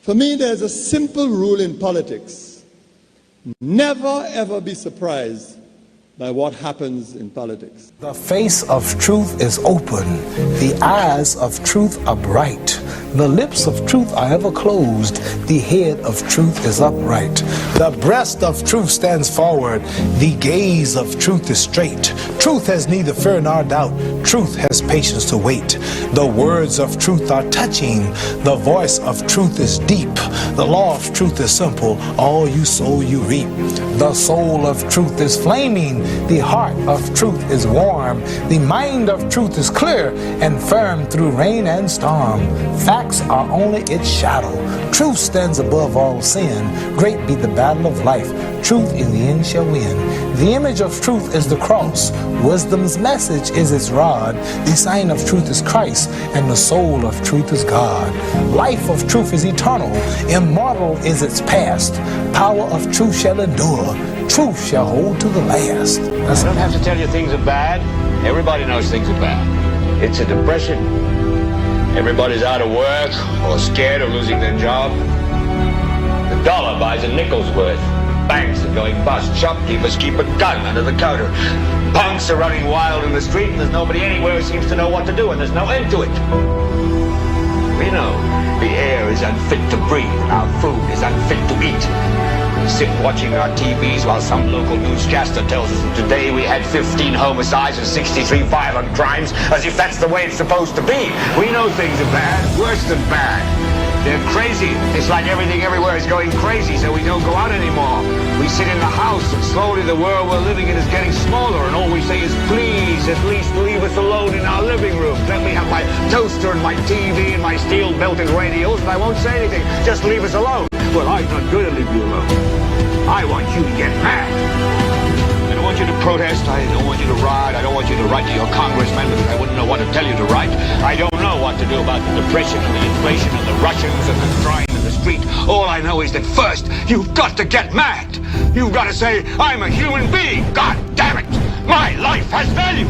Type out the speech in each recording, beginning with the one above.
For me, there's a simple rule in politics. Never ever be surprised by what happens in politics. The face of truth is open. The eyes of truth are bright. The lips of truth are ever closed. The head of truth is upright. The breast of truth stands forward. The gaze of truth is straight. Truth has neither fear nor doubt. Truth has patience to wait. The words of truth are touching. The voice of truth is deep. The law of truth is simple. All you sow, you reap. The soul of truth is flaming. The heart of truth is warm. The mind of truth is clear and firm through rain and storm. Facts are only its shadow. Truth stands above all sin. Great be the battle of life. Truth in the end shall win. The image of truth is the cross. Wisdom's message is its rod. The sign of truth is Christ, and the soul of truth is God. Life of truth is eternal. Immortal is its past. Power of truth shall endure. Truth shall hold to the last. I don't have to tell you things are bad. Everybody knows things are bad. It's a depression. Everybody's out of work or scared of losing their job. The dollar buys a nickel's worth. Banks are going bust. Shopkeepers keep a gun under the counter. Punks are running wild in the street, and there's nobody anywhere who seems to know what to do, and there's no end to it. We know the air is unfit to breathe, and our food is unfit to eat. We sit watching our TVs while some local newscaster tells us that today we had 15 homicides and 63 violent crimes, as if that's the way it's supposed to be. We know things are bad, worse than bad. They're crazy. It's like everything everywhere is going crazy, so we don't go out anymore. We sit in the house, and slowly the world we're living in is getting smaller, and all we say is, please, at least leave us alone in our living room. Let me have my toaster and my TV and my steel-belted radios, and I won't say anything. Just leave us alone. Well, I'm not going to leave you alone. I want you to get mad. I don't want you to protest. I don't want you to riot. I don't want you to write to your congressman because I wouldn't know what to tell you to write. I don't know what to do about the depression and the inflation and the Russians and the crime in the street. All I know is that first, you've got to get mad. You've got to say, I'm a human being. God damn it. My life has value.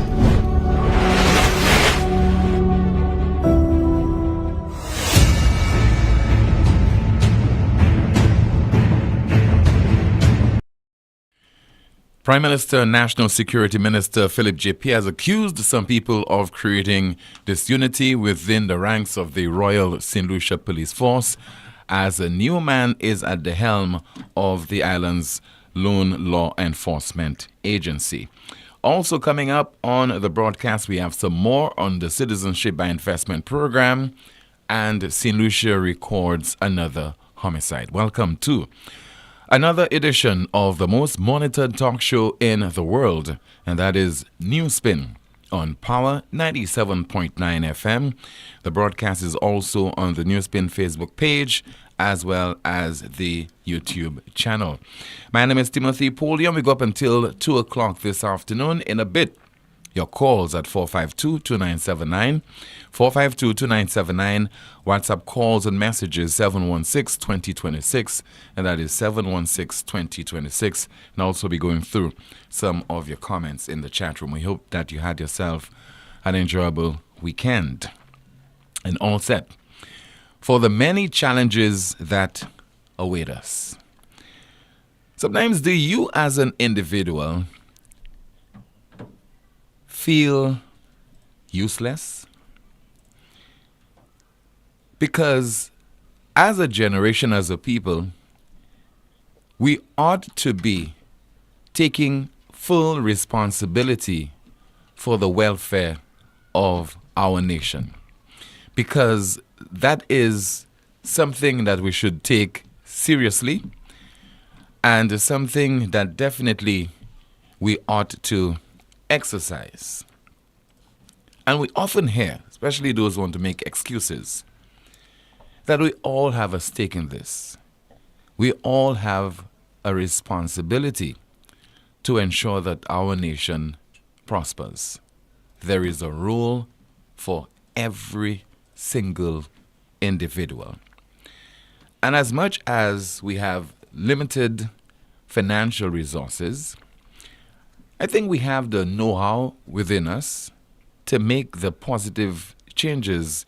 Prime Minister and National Security Minister Philip J.P. has accused some people of creating disunity within the ranks of the Royal St. Lucia Police Force as a new man is at the helm of the island's lone law enforcement agency. Also coming up on the broadcast, we have some more on the Citizenship by Investment program, and St. Lucia records another homicide. Welcome to another edition of the most monitored talk show in the world, and that is NewsSpin on Power 97.9 FM. The broadcast is also on the NewsSpin Facebook page as well as the YouTube channel. My name is Timothy Poleon. We go up until 2 o'clock this afternoon. In a bit, your calls at 452-2979, 452-2979, WhatsApp calls and messages 716-2026, and that is 716-2026. And also be going through some of your comments in the chat room. We hope that you had yourself an enjoyable weekend and all set for the many challenges that await us. Sometimes do you as an individual feel useless? Because as a generation, as a people, we ought to be taking full responsibility for the welfare of our nation. Because that is something that we should take seriously, and something that definitely we ought to exercise. And we often hear, especially those who want to make excuses, that we all have a stake in this. We all have a responsibility to ensure that our nation prospers. There is a role for every single individual. And as much as we have limited financial resources, I think we have the know-how within us to make the positive changes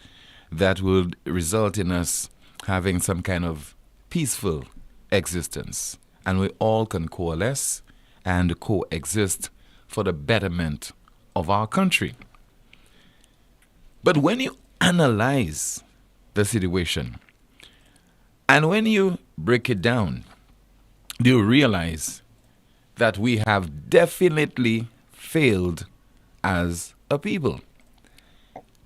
that would result in us having some kind of peaceful existence, and we all can coalesce and coexist for the betterment of our country. But when you analyze the situation, and when you break it down, you realize that we have definitely failed as a people.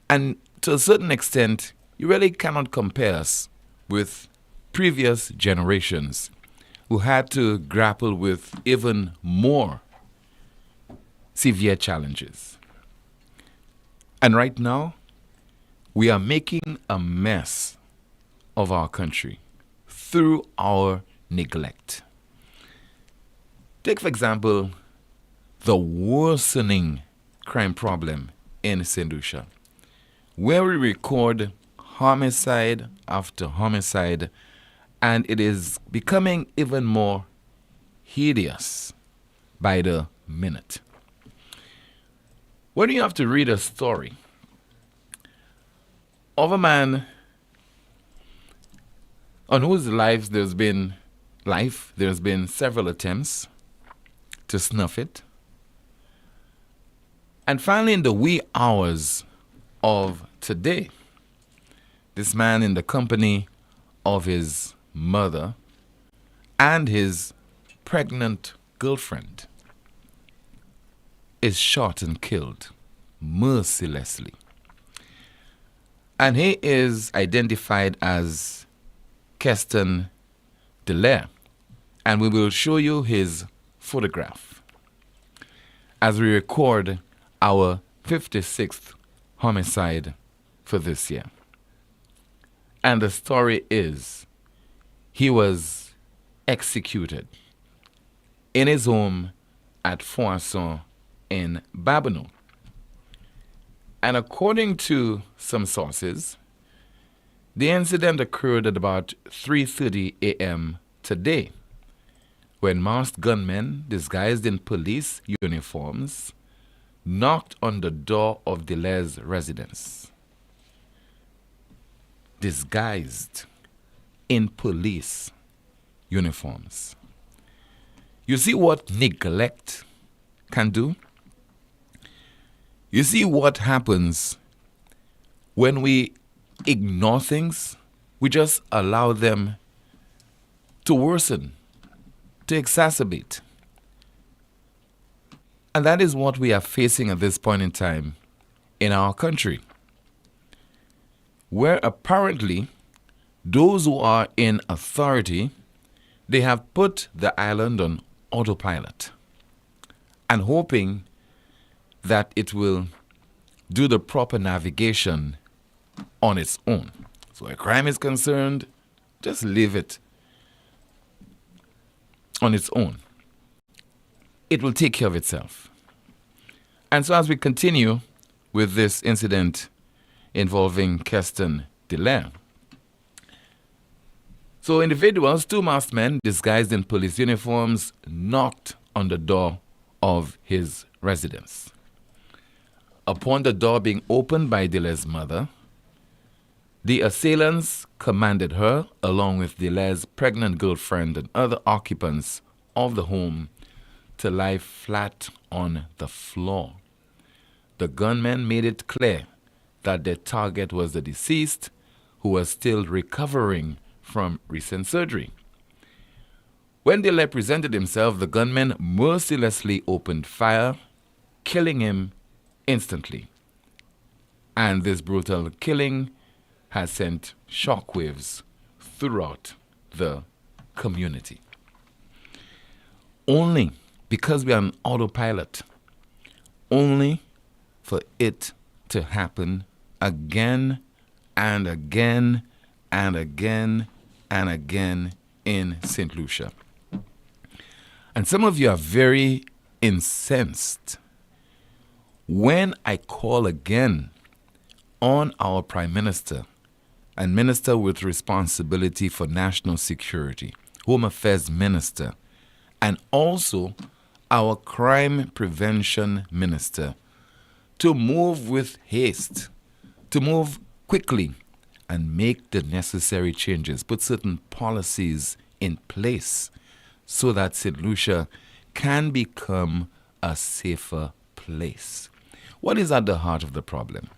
And to a certain extent, you really cannot compare us with previous generations who had to grapple with even more severe challenges. And right now, we are making a mess of our country through our neglect. Take, for example, the worsening crime problem in St. Lucia, where we record homicide after homicide, and it is becoming even more hideous by the minute. When you have to read a story of a man on whose life there's been several attempts to snuff it, and finally in the wee hours of today, this man, in the company of his mother and his pregnant girlfriend, is shot and killed mercilessly. And he is identified as Keston Delaire, and we will show you his photograph as we record our 56th homicide for this year. And the story is, he was executed in his home at Foisson in Babonneau. And according to some sources, the incident occurred at about 3:30 a.m. today, when masked gunmen disguised in police uniforms knocked on the door of Delaire's residence. Disguised in police uniforms. You see what neglect can do? You see what happens when we ignore things? We just allow them to worsen, to exacerbate. And that is what we are facing at this point in time in our country, where apparently those who are in authority, they have put the island on autopilot and hoping that it will do the proper navigation on its own. So where crime is concerned, just leave it on its own. It will take care of itself. And so as we continue with this incident involving Keston Delaire, so individuals, two masked men disguised in police uniforms, knocked on the door of his residence. Upon the door being opened by Delaire's mother, the assailants commanded her, along with Delaire's pregnant girlfriend and other occupants of the home, to lie flat on the floor. The gunmen made it clear that their target was the deceased, who was still recovering from recent surgery. When Delaire presented himself, the gunmen mercilessly opened fire, killing him instantly. And this brutal killing has sent shockwaves throughout the community. Only because we are on autopilot, only for it to happen again and again and again and again in St. Lucia. And some of you are very incensed when I call again on our Prime Minister and Minister with responsibility for national security, Home Affairs Minister, and also our Crime Prevention Minister to move with haste, to move quickly and make the necessary changes, put certain policies in place so that St. Lucia can become a safer place. What is at the heart of the problem?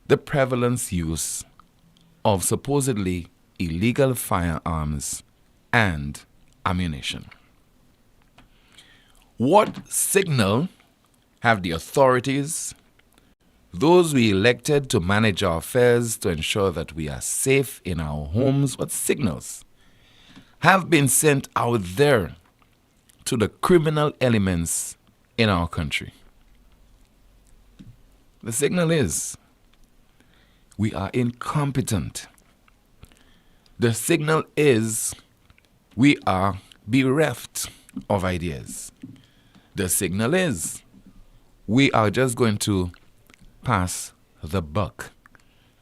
The prevalent use of supposedly illegal firearms and ammunition. What signal have the authorities, those we elected to manage our affairs to ensure that we are safe in our homes, what signals have been sent out there to the criminal elements in our country? The signal is we are incompetent. The signal is we are bereft of ideas. The signal is we are just going to pass the buck.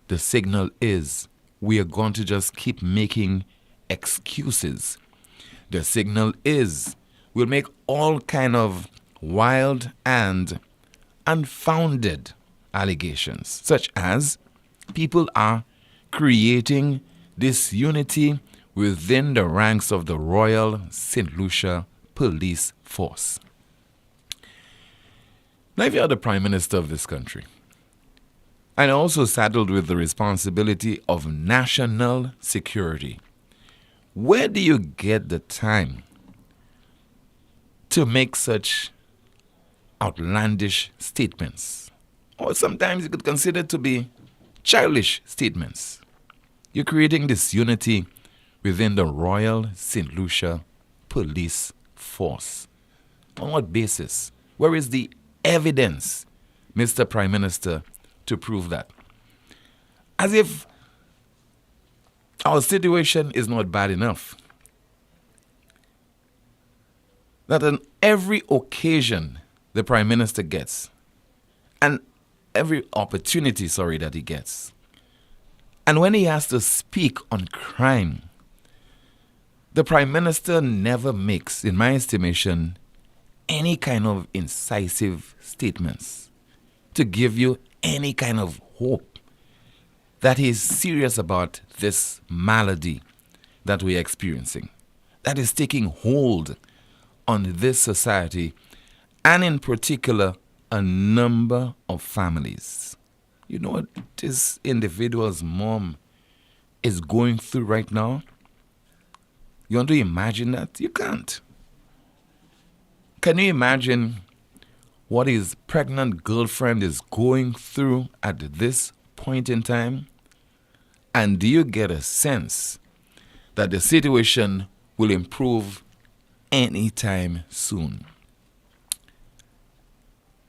The signal is we are going to just keep making excuses. The signal is we'll make all kind of wild and unfounded allegations, such as people are creating disunity within the ranks of the Royal St. Lucia Police Force. Now, if you're the Prime Minister of this country, and also saddled with the responsibility of national security, where do you get the time to make such outlandish statements? Or sometimes you could consider to be childish statements. You're creating disunity within the Royal St. Lucia Police Force. On what basis? Where is the evidence, Mr. Prime Minister, to prove that? As if our situation is not bad enough. That on every occasion the Prime Minister gets, and every opportunity, that he gets, and when he has to speak on crime, the Prime Minister never makes, in my estimation, any kind of incisive statements to give you any kind of hope that he's serious about this malady that we're experiencing, that is taking hold on this society, and in particular, a number of families. You know what this individual's mom is going through right now? You want to imagine that? You can't. Can you imagine what his pregnant girlfriend is going through at this point in time? And do you get a sense that the situation will improve anytime soon?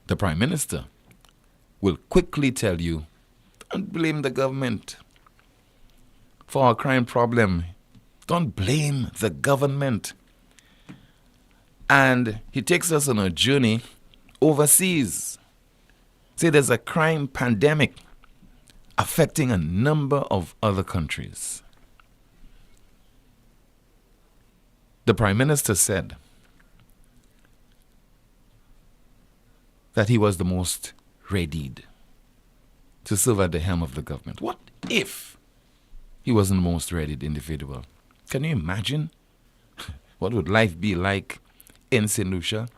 The Prime Minister will quickly tell you, don't blame the government for our crime problem. Don't blame the government. And he takes us on a journey overseas. See, there's a crime pandemic affecting a number of other countries. The Prime Minister said that he was the most readied to serve at the helm of the government. What if he wasn't the most readied individual? Can you imagine what would life be like in St. Lucia?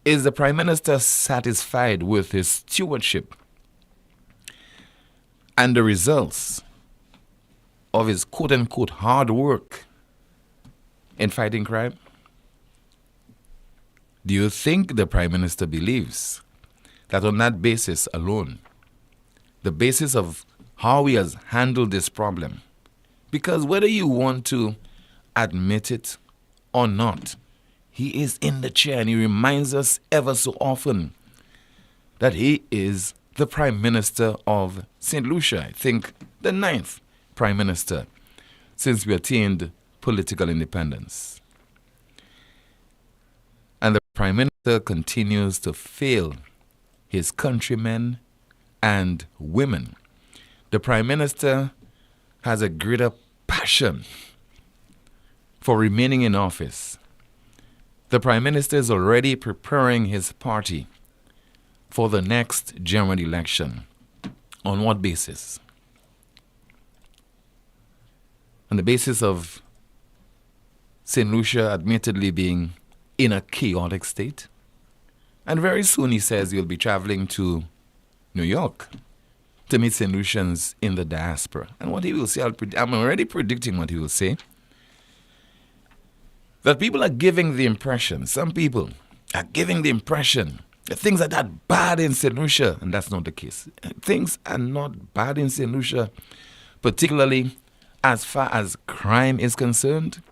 Is the Prime Minister satisfied with his stewardship and the results of his quote-unquote hard work in fighting crime? Do you think the Prime Minister believes that on that basis alone, the basis of how he has handled this problem, because whether you want to admit it or not, he is in the chair, and he reminds us ever so often that he is the Prime Minister of St. Lucia. I think the 9th Prime Minister since we attained political independence. And the Prime Minister continues to fail his countrymen and women. The Prime Minister has a greater passion for remaining in office. The Prime Minister is already preparing his party for the next general election. On what basis? on the basis of St. Lucia admittedly being in a chaotic state. And very soon, he says, he'll be traveling to New York to meet St. Lucians in the diaspora. And what he will say, I'm already predicting what he will say, that people are giving the impression, some people are giving the impression that things are that bad in St. Lucia, and that's not the case. Things are not bad in St. Lucia, particularly as far as crime is concerned.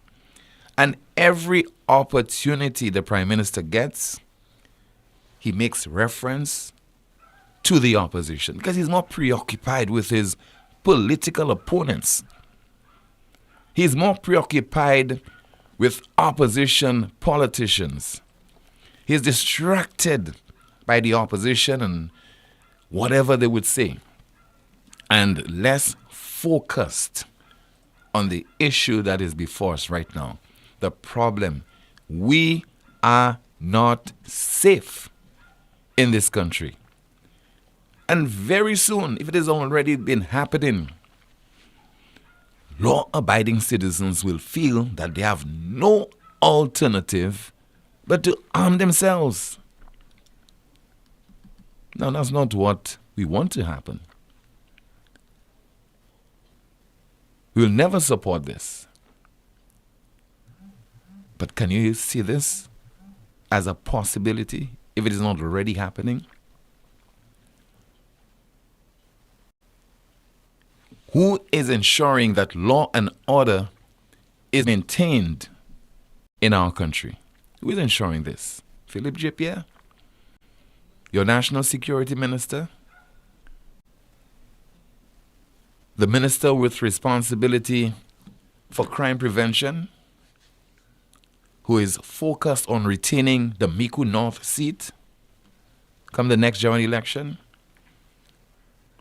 And every opportunity the Prime Minister gets, he makes reference to the opposition because he's more preoccupied with his political opponents. He's more preoccupied with opposition politicians. He's distracted by the opposition and whatever they would say, and less focused on the issue that is before us right now. The problem, we are not safe in this country. And very soon, if it has already been happening, law-abiding citizens will feel that they have no alternative but to arm themselves. Now, that's not what we want to happen. We will never support this. But can you see this as a possibility if it is not already happening? Who is ensuring that law and order is maintained in our country? Who is ensuring this? Philip J. Pierre? Your National Security Minister? The Minister with responsibility for crime prevention, who is focused on retaining the Miku North seat come the next general election?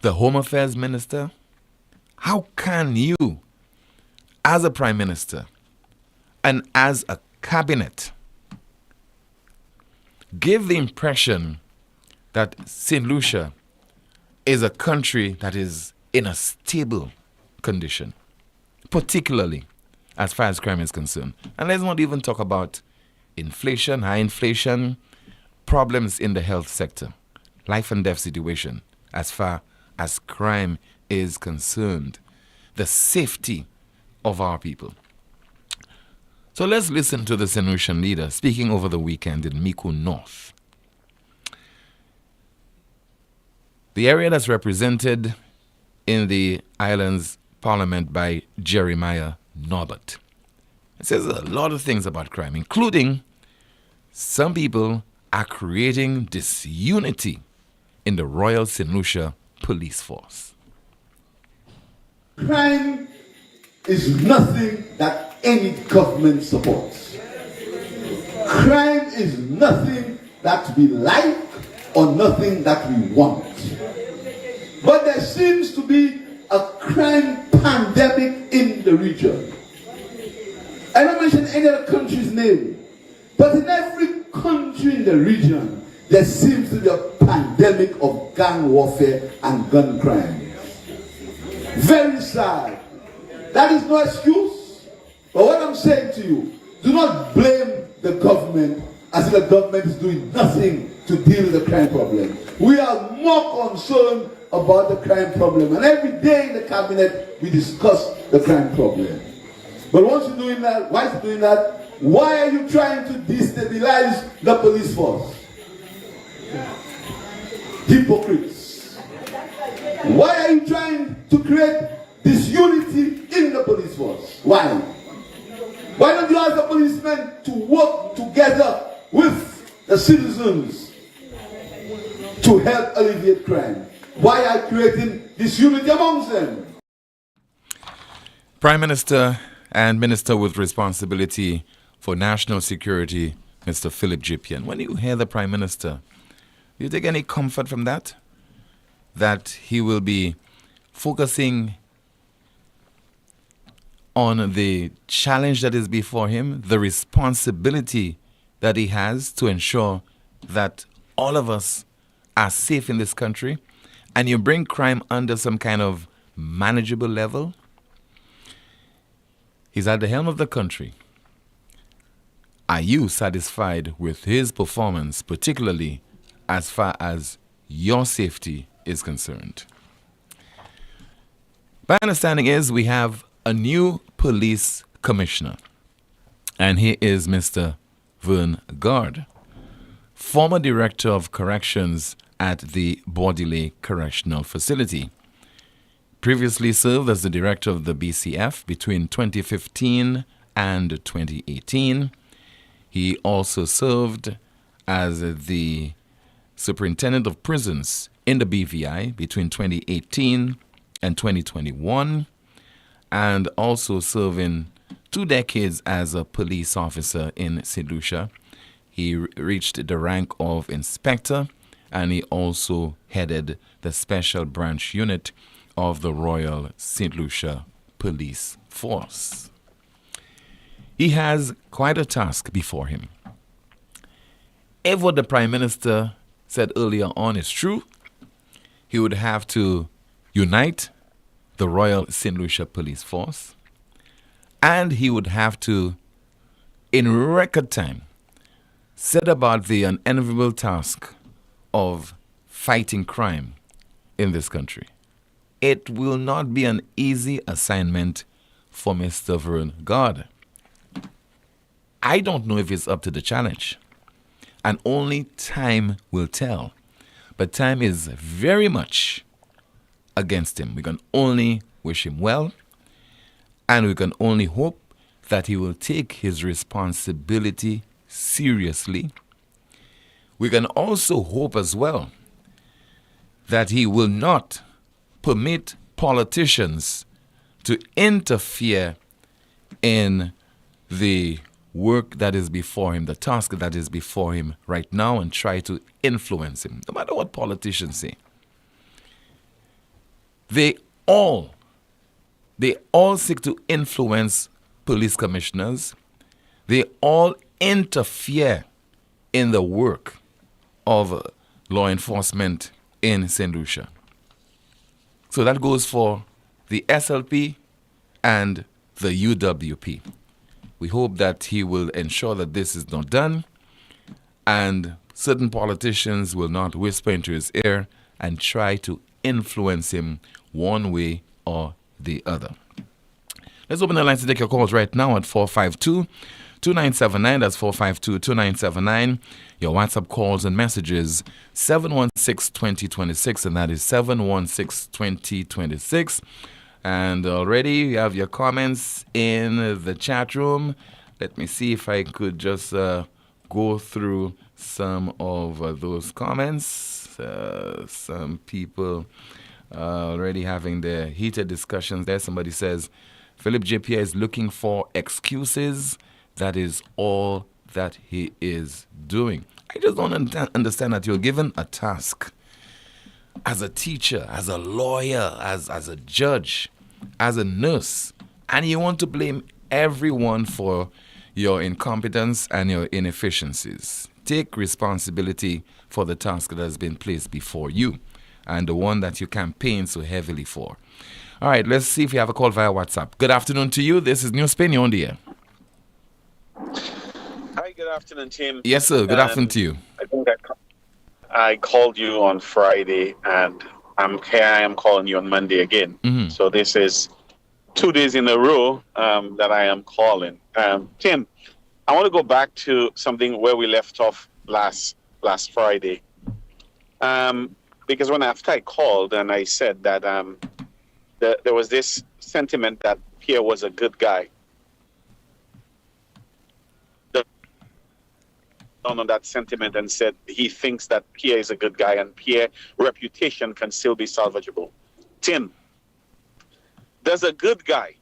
The Home Affairs Minister? How can you, as a Prime Minister and as a cabinet, give the impression that St. Lucia is a country that is in a stable condition, particularly as far as crime is concerned? And let's not even talk about inflation, high inflation, problems in the health sector, life and death situation as far as crime is concerned, the safety of our people. So let's listen to the St. Lucian leader speaking over the weekend in Miku North, the area that's represented in the island's parliament by Jeremiah Norbert. It says a lot of things about crime, including some people are creating disunity in the Royal St. Lucia police force. Crime is nothing that any government supports. Crime is nothing that we like or nothing that we want. But there seems to be a crime pandemic in the region. I don't mention any other country's name, but in every country in the region, there seems to be a pandemic of gang warfare and gun crime. Very sad. That is no excuse. But what I'm saying to you, do not blame the government as if the government is doing nothing to deal with the crime problem. We are more concerned about the crime problem. And every day in the cabinet, we discuss the crime problem. But once you're doing that, why is it doing that? Why are you trying to destabilize the police force? Hypocrites. Why are you trying to create disunity in the police force? Why? Why don't you ask the policemen to work together with the citizens to help alleviate crime? Why are you creating disunity amongst them? Prime Minister and Minister with responsibility for national security, Mr. Philip J. Pierre. When you hear the Prime Minister, do you take any comfort from that? That he will be focusing on the challenge that is before him, the responsibility that he has to ensure that all of us are safe in this country, and you bring crime under some kind of manageable level? He's at the helm of the country. Are you satisfied with his performance, particularly as far as your safety is concerned? My understanding is we have a new police commissioner, and he is Mr. Vern Gard, former director of corrections at the Bordelais Correctional Facility. Previously served as the director of the BCF between 2015 and 2018. He also served as the superintendent of prisons in the BVI between 2018 and 2021, and also serving 2 decades as a police officer in St. Lucia. He reached the rank of inspector, and he also headed the special branch unit of the Royal St. Lucia Police Force. He has quite a task before him. If what the Prime Minister said earlier on is true, he would have to unite the Royal St. Lucia Police Force, and he would have to, in record time, set about the unenviable task of fighting crime in this country. It will not be an easy assignment for Mr. Vern Gard. I don't know if he's up to the challenge, and only time will tell. But time is very much against him. We can only wish him well, and we can only hope that he will take his responsibility seriously. We can also hope as well that he will not permit politicians to interfere in the work that is before him, the task that is before him right now, and try to influence him, no matter what politicians say. They all seek to influence police commissioners. They all interfere in the work of law enforcement in St. Lucia. So that goes for the SLP and the UWP. We hope that he will ensure that this is not done, and certain politicians will not whisper into his ear and try to influence him one way or the other. Let's open the lines to take your calls right now at 452-2979. That's 452-2979. Your WhatsApp calls and messages, 716-2026, and that is 716-2026. And already you have your comments in the chat room. Let me see if I could just go through some of those comments. Some people already having their heated discussions there. Somebody says, Philip JP is looking for excuses. That is all that he is doing. I just don't understand that you're given a task as a teacher, as a lawyer, as a judge, as a nurse, and you want to blame everyone for your incompetence and your inefficiencies. Take responsibility for the task that has been placed before you and the one that you campaign so heavily for. All right, let's see if we have a call via WhatsApp. Good afternoon to you. This is NewsSpin. You're on the air. Hi, good afternoon, Tim. Yes, sir. Good afternoon to you. I think I called you on Friday, and I am calling you on Monday again. Mm-hmm. So this is 2 days in a row that I am calling. Tim, I want to go back to something where we left off last Friday. Because after I called and I said that there was this sentiment that Pierre was a good guy. On that sentiment and said he thinks that Pierre is a good guy and Pierre's reputation can still be salvageable. Tim, does a good guy,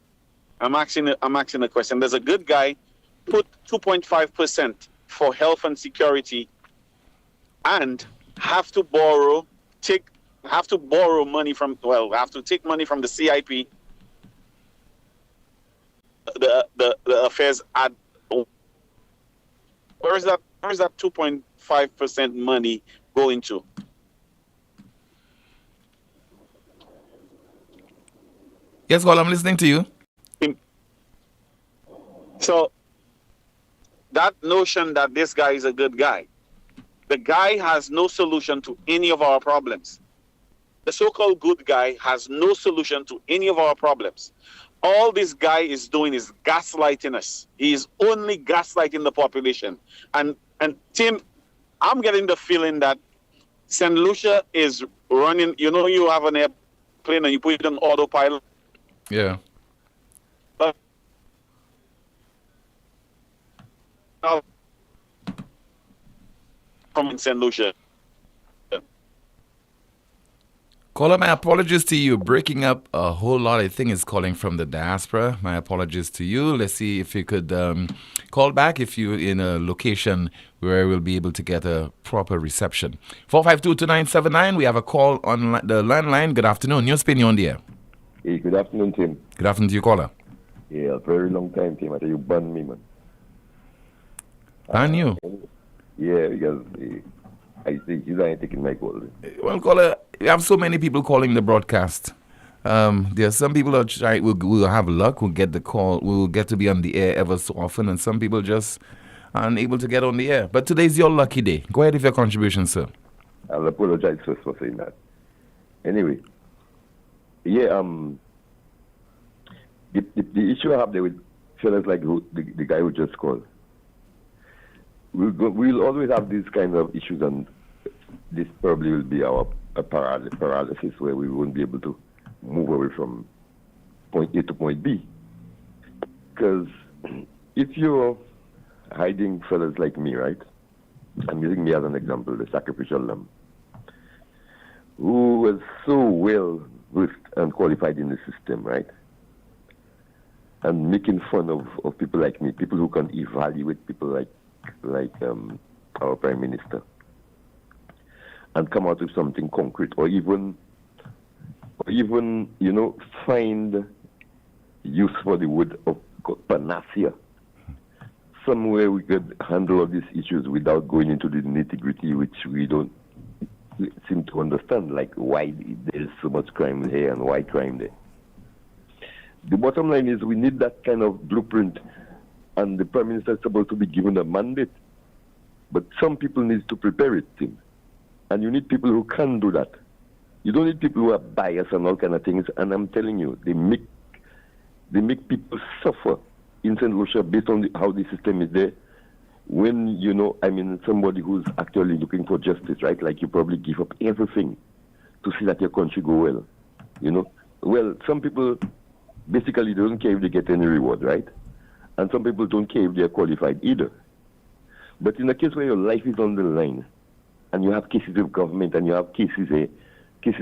I'm asking a question, does a good guy put 2.5% for health and security and have to take money from the CIP, the affairs ad? Where is that 2.5% money going to? Yes, well, I'm listening to you. So that notion that this guy is a good guy, the guy has no solution to any of our problems. The so-called good guy has no solution to any of our problems. All this guy is doing is gaslighting us. He is only gaslighting the population. And Tim, I'm getting the feeling that St. Lucia is running, you know, you have an airplane and you put it on autopilot. Yeah. From St. Lucia. Caller, my apologies to you. Breaking up a whole lot. I think is calling from the diaspora. My apologies to you. Let's see if you could call back if you're in a location where we'll be able to get a proper reception. 452-2979. We have a call on the landline. Good afternoon. NewsSpin, you're on the air. Hey, good afternoon, Tim. Good afternoon to you, caller. Yeah, a very long time, Tim. I tell you, ban me, man. Ban you? Yeah, because I think you ain't taking my call. Well, caller, we have so many people calling the broadcast. There are some people that try, will have luck, will get the call, will get to be on the air ever so often, and some people just are unable to get on the air. But today's your lucky day. Go ahead with your contribution, sir. I'll apologize first for saying that. Anyway, yeah, the issue I have there with fellas like the guy who just called, we'll always have these kind of issues, and this probably will be our paralysis where we won't be able to move away from point A to point B. Because if you're hiding fellas like me, right? I'm using me as an example, the sacrificial lamb, who was so well versed and qualified in the system, right? And making fun of people like me, people who can evaluate people like our Prime Minister, and come out with something concrete, or even you know, find use for the word of panacea. Somewhere we could handle all these issues without going into the nitty-gritty, which we don't seem to understand, like why there's so much crime here and why crime there. The bottom line is we need that kind of blueprint, and the Prime Minister is supposed to be given a mandate. But some people need to prepare it, Tim. And you need people who can do that. You don't need people who are biased and all kind of things. And I'm telling you, they make people suffer in St. Lucia based on how the system is there. When, you know, I mean, somebody who's actually looking for justice, right? Like you probably give up everything to see that your country go well, you know? Well, some people basically don't care if they get any reward, right? And some people don't care if they're qualified either. But in a case where your life is on the line, and you have cases of government, and you have cases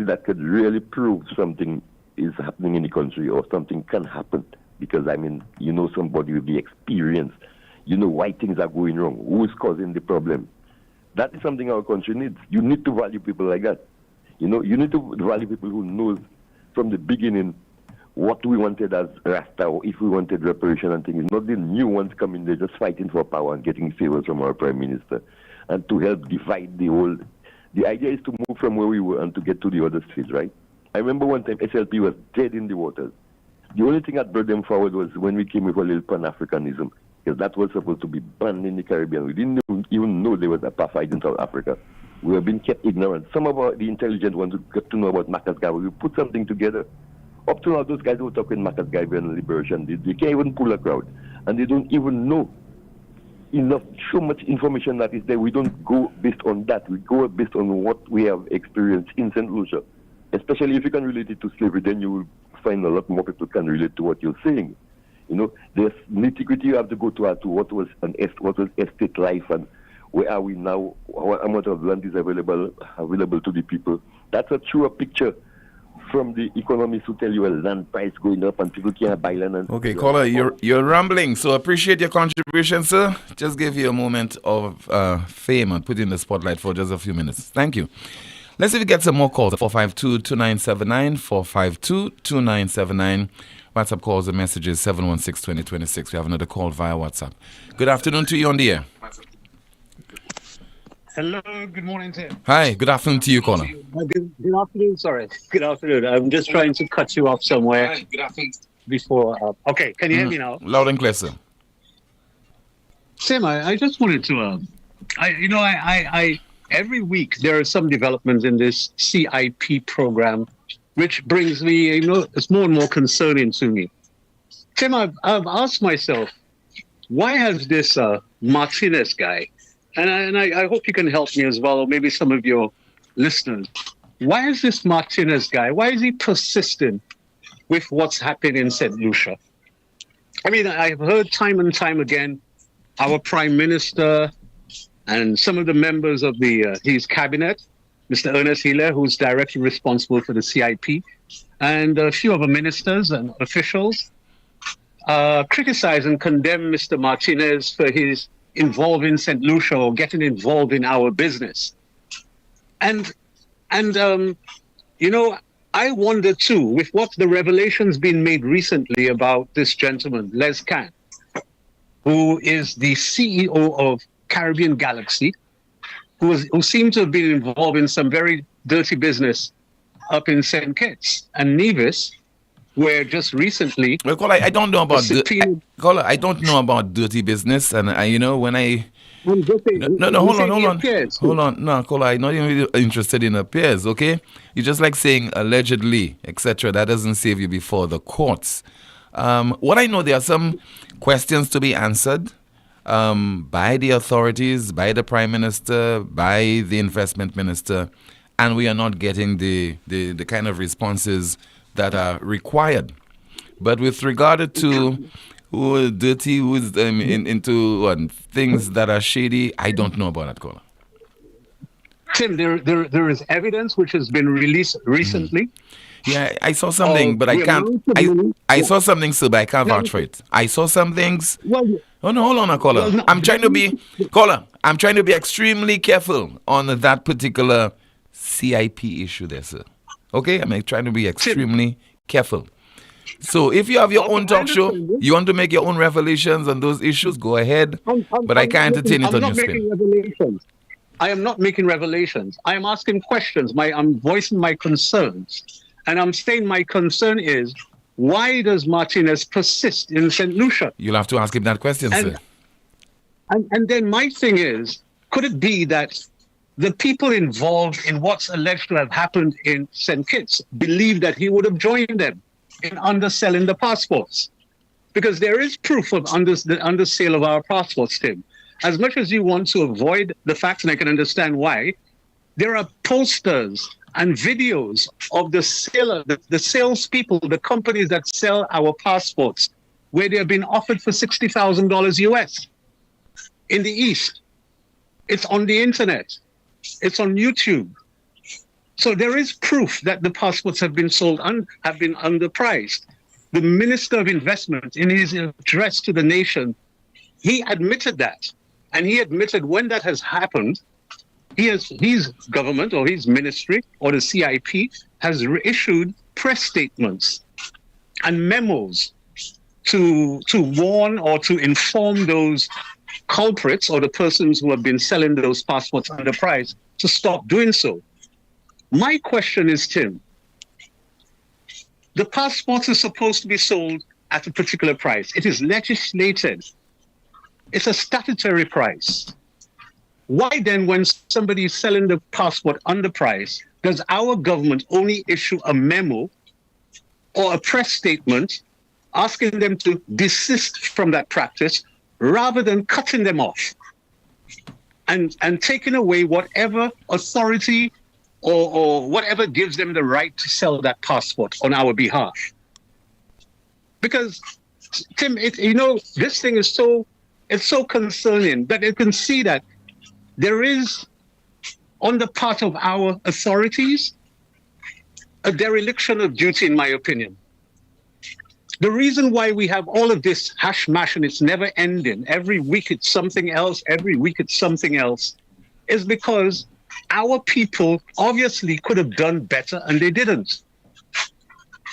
that could really prove something is happening in the country, or something can happen, because, I mean, you know somebody with the experience, you know why things are going wrong, who is causing the problem. That is something our country needs. You need to value people like that. You know, you need to value people who knows from the beginning what we wanted as Rasta, or if we wanted reparation and things, not the new ones coming there just fighting for power and getting favors from our Prime Minister, and to help divide the whole. The idea is to move from where we were and to get to the other stage, right? I remember one time SLP was dead in the waters. The only thing that brought them forward was when we came with a little Pan-Africanism, because that was supposed to be banned in the Caribbean. We didn't even know there was apartheid in South Africa. We were being kept ignorant. Some of the intelligent ones who got to know about Marcus Garvey, we put something together. Up to now, those guys who are talking Marcus Garvey and liberation, they can't even pull a crowd. And they don't even know enough, so much information that is there. We don't go based on that. We go based on what we have experienced in St. Lucia. Especially if you can relate it to slavery, then you will find a lot more people can relate to what you're saying. You know, there's nitty-gritty you have to go to what was estate life, and where are we now, what amount of land is available to the people. That's a truer picture from the economists who tell you a land price going up and people can't buy land. And okay, caller, you're rambling, so appreciate your contribution, sir. Just give you a moment of fame and put in the spotlight for just a few minutes. Thank you. Let's see if we get some more calls. 452-2979, 452-2979. WhatsApp calls and messages 716-2026. We have another call via WhatsApp. Good afternoon to you on the air. Hello, good morning, Tim. Hi, good afternoon to you, caller. Good afternoon, sorry. Good afternoon. I'm just trying to cut you off somewhere. Hi, good afternoon. Before, okay, can you hear me now? Loud and clear, sir. Tim, I just wanted to, every week there are some developments in this CIP program, which brings me, it's more and more concerning to me. Tim, I've asked myself, why has this Martinez guy, and I hope you can help me as well, or maybe some of your listeners, why is this Martinez guy, why is he persistent with what's happening in St. Lucia? I mean, I've heard time and time again, our Prime Minister and some of the members of his cabinet, Mr. Ernest Hilaire, who's directly responsible for the CIP, and a few other ministers and officials, criticize and condemn Mr. Martinez for his involving St. Lucia or getting involved in our business. And I wonder too, with what the revelations been made recently about this gentleman, Les Can, who is the CEO of Caribbean Galaxy, who seemed to have been involved in some very dirty business up in St. Kitts and Nevis, where just recently... Well, Kola, I don't know about... I don't know about dirty business, and when I... hold on. No, Kola, I'm not even really interested in appears, okay? You just like saying allegedly, etc. That doesn't save you before the courts. What I know, there are some questions to be answered by the authorities, by the Prime Minister, by the Investment Minister, and we are not getting the kind of responses that are required. But with regard to who is dirty, who is into things that are shady, I don't know about that, Kola. Tim, there is evidence which has been released recently. Yeah, I saw something, but I can't. I saw something, sir, but I can't vouch for it. I saw some things. Oh no, hold on, Kola. I'm trying to be extremely careful on that particular CIP issue there, sir. Okay, I'm trying to be extremely careful. So if you have your own talk show, you want to make your own revelations on those issues, go ahead. But I can't entertain it on NewsSpin. I am not making revelations. I am asking questions. I'm voicing my concerns. And I'm saying my concern is, why does Martinez persist in St. Lucia? You'll have to ask him that question, sir. And then my thing is, could it be that the people involved in what's alleged to have happened in St. Kitts believe that he would have joined them in underselling the passports? Because there is proof of the undersale of our passports, Tim. As much as you want to avoid the facts, and I can understand why, there are posters and videos of the salespeople, the companies that sell our passports, where they have been offered for $60,000 US in the East. It's on the internet. It's on YouTube. So there is proof that the passports have been sold and have been underpriced. The Minister of Investment, in his address to the nation, he admitted that. And he admitted when that has happened, his government or his ministry or the CIP has issued press statements and memos to warn or to inform those culprits or the persons who have been selling those passports underpriced to stop doing so. My question is, Tim, the passports are supposed to be sold at a particular price. It is legislated. It's a statutory price. Why then, when somebody is selling the passport underpriced, does our government only issue a memo or a press statement asking them to desist from that practice rather than cutting them off and taking away whatever authority or whatever gives them the right to sell that passport on our behalf? Because, Tim, this thing is so concerning that you can see that there is, on the part of our authorities, a dereliction of duty, in my opinion. The reason why we have all of this hash-mash and it's never ending, every week it's something else, is because our people obviously could have done better and they didn't.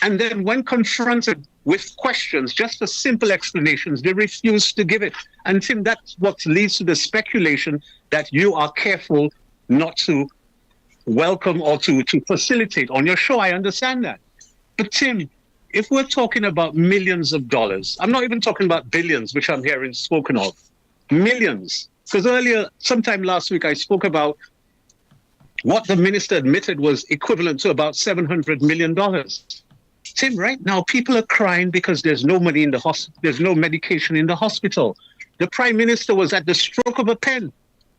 And then when confronted with questions, just for simple explanations, they refuse to give it. And Tim, that's what leads to the speculation that you are careful not to welcome or to facilitate on your show. I understand that. But Tim, if we're talking about millions of dollars, I'm not even talking about billions, which I'm hearing spoken of, millions. Because earlier, sometime last week, I spoke about what the minister admitted was equivalent to about $700 million. Tim, right now, people are crying because there's no money in the hospital. There's no medication in the hospital. The prime minister was at the stroke of a pen,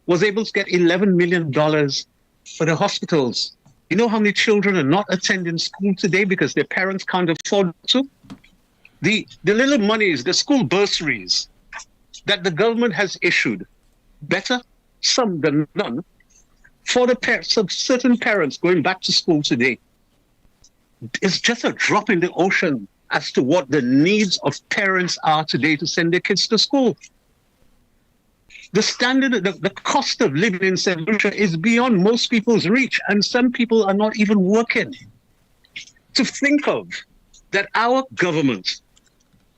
was able to get $11 million for the hospitals. You know how many children are not attending school today because their parents can't afford to? The little monies, the school bursaries that the government has issued, better some than none, for the certain parents going back to school today, it's just a drop in the ocean as to what the needs of parents are today to send their kids to school. The standard, the cost of living in St. Lucia is beyond most people's reach, and some people are not even working. To think of that our government,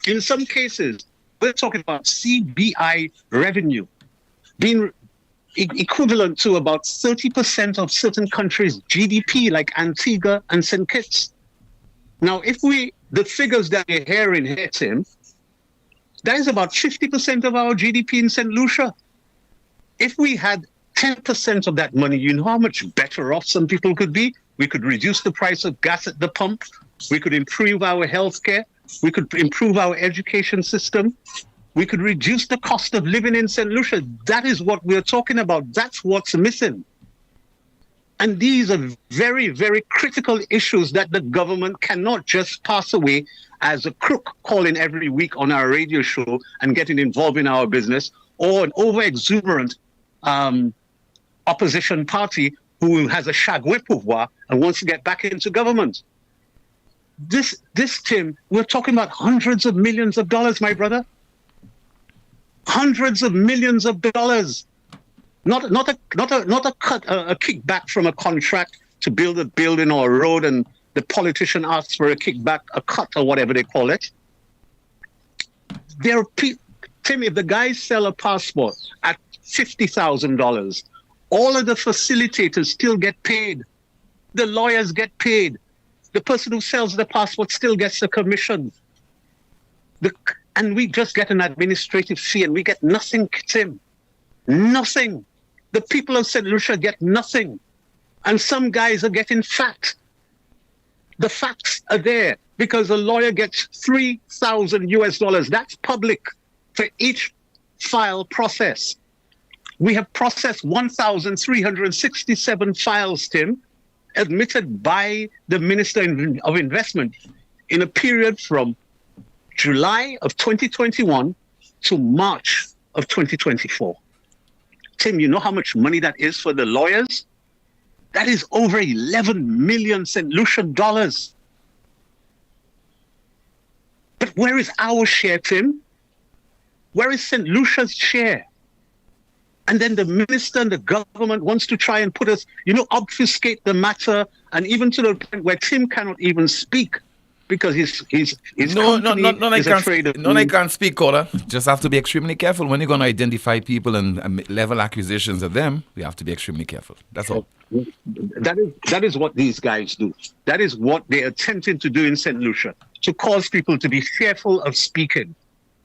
in some cases, we're talking about CBI revenue being equivalent to about 30% of certain countries' GDP, like Antigua and St. Kitts. Now, if the figures that you're hearing here, Tim, that is about 50% of our GDP in St. Lucia. If we had 10% of that money, you know how much better off some people could be? We could reduce the price of gas at the pump. We could improve our healthcare. We could improve our education system. We could reduce the cost of living in St. Lucia. That is what we're talking about. That's what's missing. And these are very, very critical issues that the government cannot just pass away as a crook calling every week on our radio show and getting involved in our business, or an over-exuberant opposition party who has a chagouin pouvoir and wants to get back into government. This, Tim, we're talking about hundreds of millions of dollars, my brother. Hundreds of millions of dollars. Not a kickback from a contract to build a building or a road, and the politician asks for a kickback, a cut, or whatever they call it. Tim, if the guys sell a passport at $50,000, all of the facilitators still get paid. The lawyers get paid. The person who sells the passport still gets a commission. And we just get an administrative fee, and we get nothing, Tim. Nothing. The people of St. Lucia get nothing. And some guys are getting fat. The facts are there because a lawyer gets $3,000 US. That's public for each file process. We have processed 1,367 files, Tim, admitted by the Minister of Investment in a period from July of 2021 to March of 2024. Tim, you know how much money that is for the lawyers? That is over 11 million St. Lucian dollars. But where is our share, Tim? Where is St. Lucia's share? And then the minister and the government wants to try and put us, obfuscate the matter, and even to the point where Tim cannot even speak because his company is afraid of... I can't speak, caller. Just have to be extremely careful. When you're going to identify people and level accusations at them, we have to be extremely careful. That's all. That is what these guys do. That is what they're attempting to do in St. Lucia, to cause people to be fearful of speaking.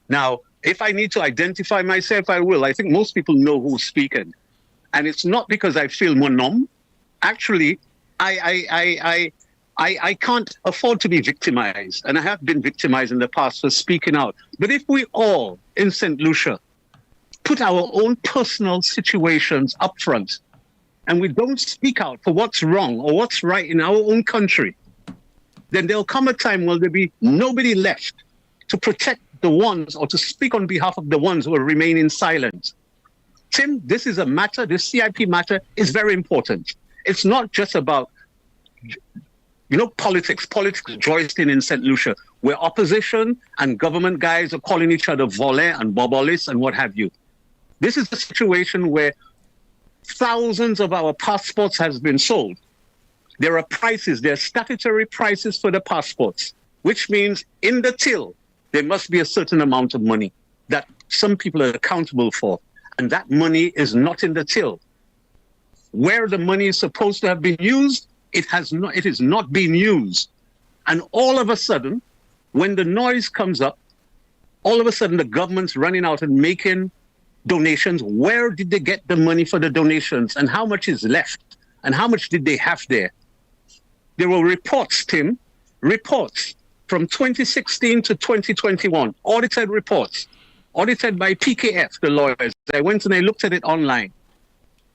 Now, if I need to identify myself, I will. I think most people know who's speaking. And it's not because I feel more numb. Actually, I can't afford to be victimized. And I have been victimized in the past for speaking out. But if we all in St. Lucia put our own personal situations up front, and we don't speak out for what's wrong or what's right in our own country, then there'll come a time when there'll be nobody left to protect the ones or to speak on behalf of the ones who are remaining silent. Tim, this is a matter, this CIP matter is very important. It's not just about, politics joisting in St. Lucia, where opposition and government guys are calling each other volets and bobolis and what have you. This is a situation where thousands of our passports has been sold. There are prices, there are statutory prices for the passports, which means in the till, there must be a certain amount of money that some people are accountable for. And that money is not in the till. Where the money is supposed to have been used, it is not being used. And all of a sudden, when the noise comes up, all of a sudden the government's running out and making donations. Where did they get the money for the donations, and how much is left, and how much did they have there? There were reports, Tim, reports from 2016 to 2021, audited reports, audited by PKF, the lawyers. I went and I looked at it online.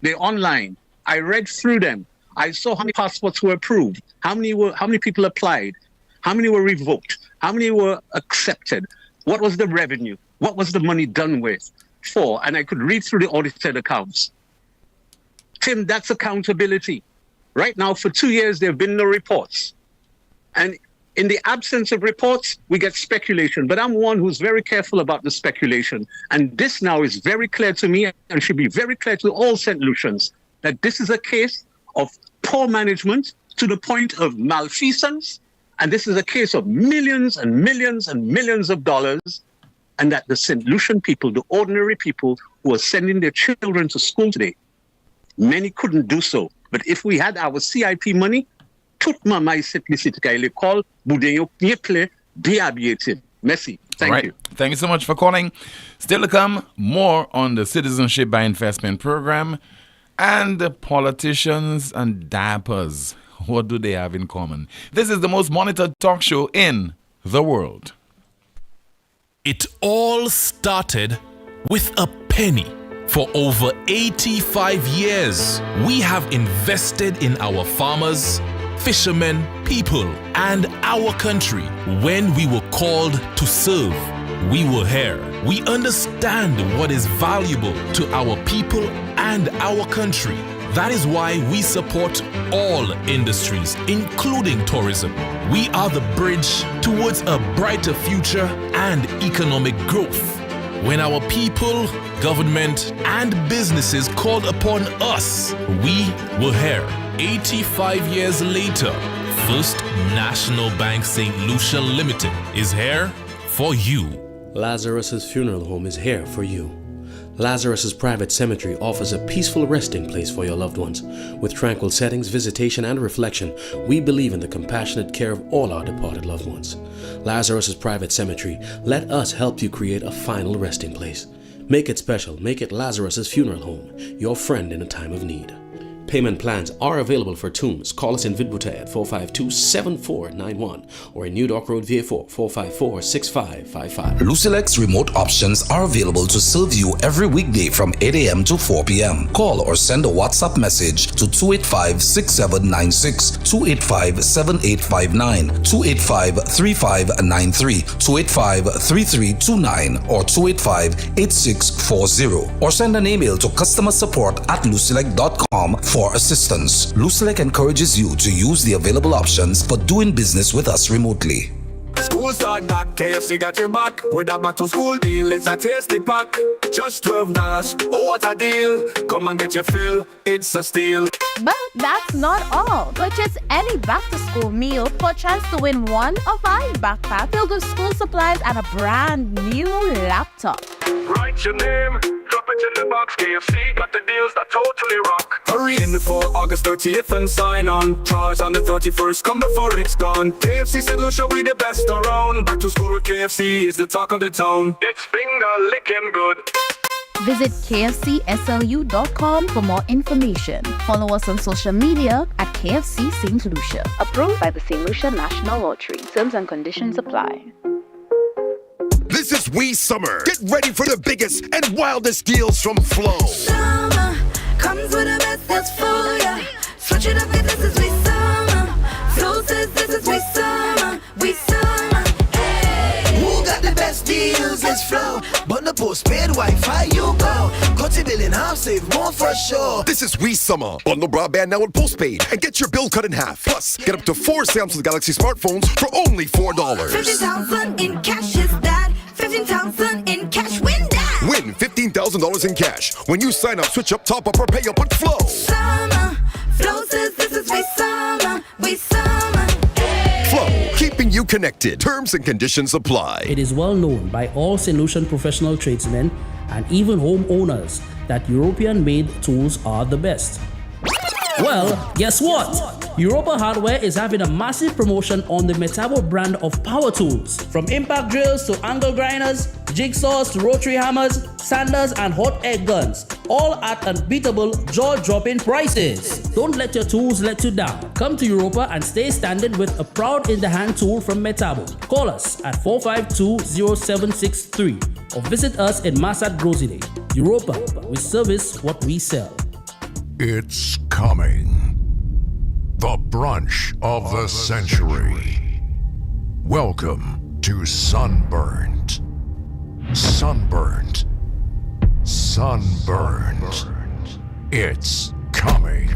They're online. I read through them. I saw how many passports were approved, how many people applied, how many were revoked, how many were accepted, what was the revenue, what was the money done with, for, and I could read through the audited accounts. Tim, that's accountability. Right now, for 2 years, there have been no reports. And in the absence of reports, we get speculation. But I'm one who's very careful about the speculation. And this now is very clear to me and should be very clear to all St. Lucians that this is a case of poor management to the point of malfeasance. And this is a case of millions and millions and millions of dollars. And that the St. Lucian people, the ordinary people who are sending their children to school today, many couldn't do so. But if we had our CIP money, tout mamay simplicity kay call budeyo pieple biabiete. Merci. Thank you. Thank you so much for calling. Still to come, more on the Citizenship by Investment program and the politicians and dappers. What do they have in common? This is the most monitored talk show in the world. It all started with a penny. For over 85 years, we have invested in our farmers, fishermen, people, and our country. When we were called to serve, we were here. We understand what is valuable to our people and our country. That is why we support all industries, including tourism. We are the bridge towards a brighter future and economic growth. When our people, government, and businesses called upon us, we were here. 85 years later, First National Bank St. Lucia Limited is here for you. Lazarus's Funeral Home is here for you. Lazarus's Private Cemetery offers a peaceful resting place for your loved ones. With tranquil settings, visitation, and reflection, we believe in the compassionate care of all our departed loved ones. Lazarus's Private Cemetery, let us help you create a final resting place. Make it special. Make it Lazarus's Funeral Home, your friend in a time of need. Payment plans are available for tombs. Call us in Vidbuta at 452-7491 or in New Dock Road, VA4, 454-6555. Lucilex remote options are available to serve you every weekday from 8 a.m. to 4 p.m. Call or send a WhatsApp message to 285-6796, 285-7859, 285-3593, 285-3329, or 285-8640. Or send an email to customersupport@lucilec.com for assistance. Lucilec encourages you to use the available options for doing business with us remotely. School start back, KFC got your back. With that back to school deal, it's a tasty pack. Just $12, oh what a deal. Come and get your fill, it's a steal. But that's not all. Purchase any back-to-school meal for a chance to win one of 5 backpacks filled with school supplies and a brand new laptop. Write your name, drop it in the box. KFC got the deals that totally rock. Hurry in before August 30th and sign on. Charge on the 31st, come before it's gone. KFC St. Lucia, we the best around. Back to school with KFC is the talk of the town. It's finger licking good. Visit kfcslu.com for more information. Follow us on social media at KFC St. Lucia. Approved by the St. Lucia National Lottery. Terms and conditions apply. This is We Summer. Get ready for the biggest and wildest deals from Flow. Summer comes with the best deals for ya. Switch it up, this is We Summer. Flow says this is We Summer. We Summer. Hey. Who got the best deals? It's Flow. Bundle postpaid Wi-Fi, you go. Cut your bill in half, save more for sure. This is We Summer. Bundle broadband now with postpaid and get your bill cut in half. Plus, get up to 4 Samsung Galaxy smartphones for only $4. 50,000 in cash is that. 15,000 in cash, win that. Win $15,000 in cash when you sign up, switch up, top up, or pay up with Flow. Summer, Flow says this is We Summer. We Summer. Hey. Flow, keeping you connected. Terms and conditions apply. It is well known by all St. Lucian professional tradesmen and even homeowners that European-made tools are the best. Well, guess what? Europa Hardware is having a massive promotion on the Metabo brand of power tools. From impact drills to angle grinders, jigsaws to rotary hammers, sanders, and hot air guns, all at unbeatable, jaw-dropping prices. Don't let your tools let you down. Come to Europa and stay standing with a proud in-the-hand tool from Metabo. Call us at 452-0763 or visit us in Massat Grosine. Europa, we service what we sell. It's coming. The brunch of the century. Welcome to Sunburned. Sunburned. Sunburned. It's coming.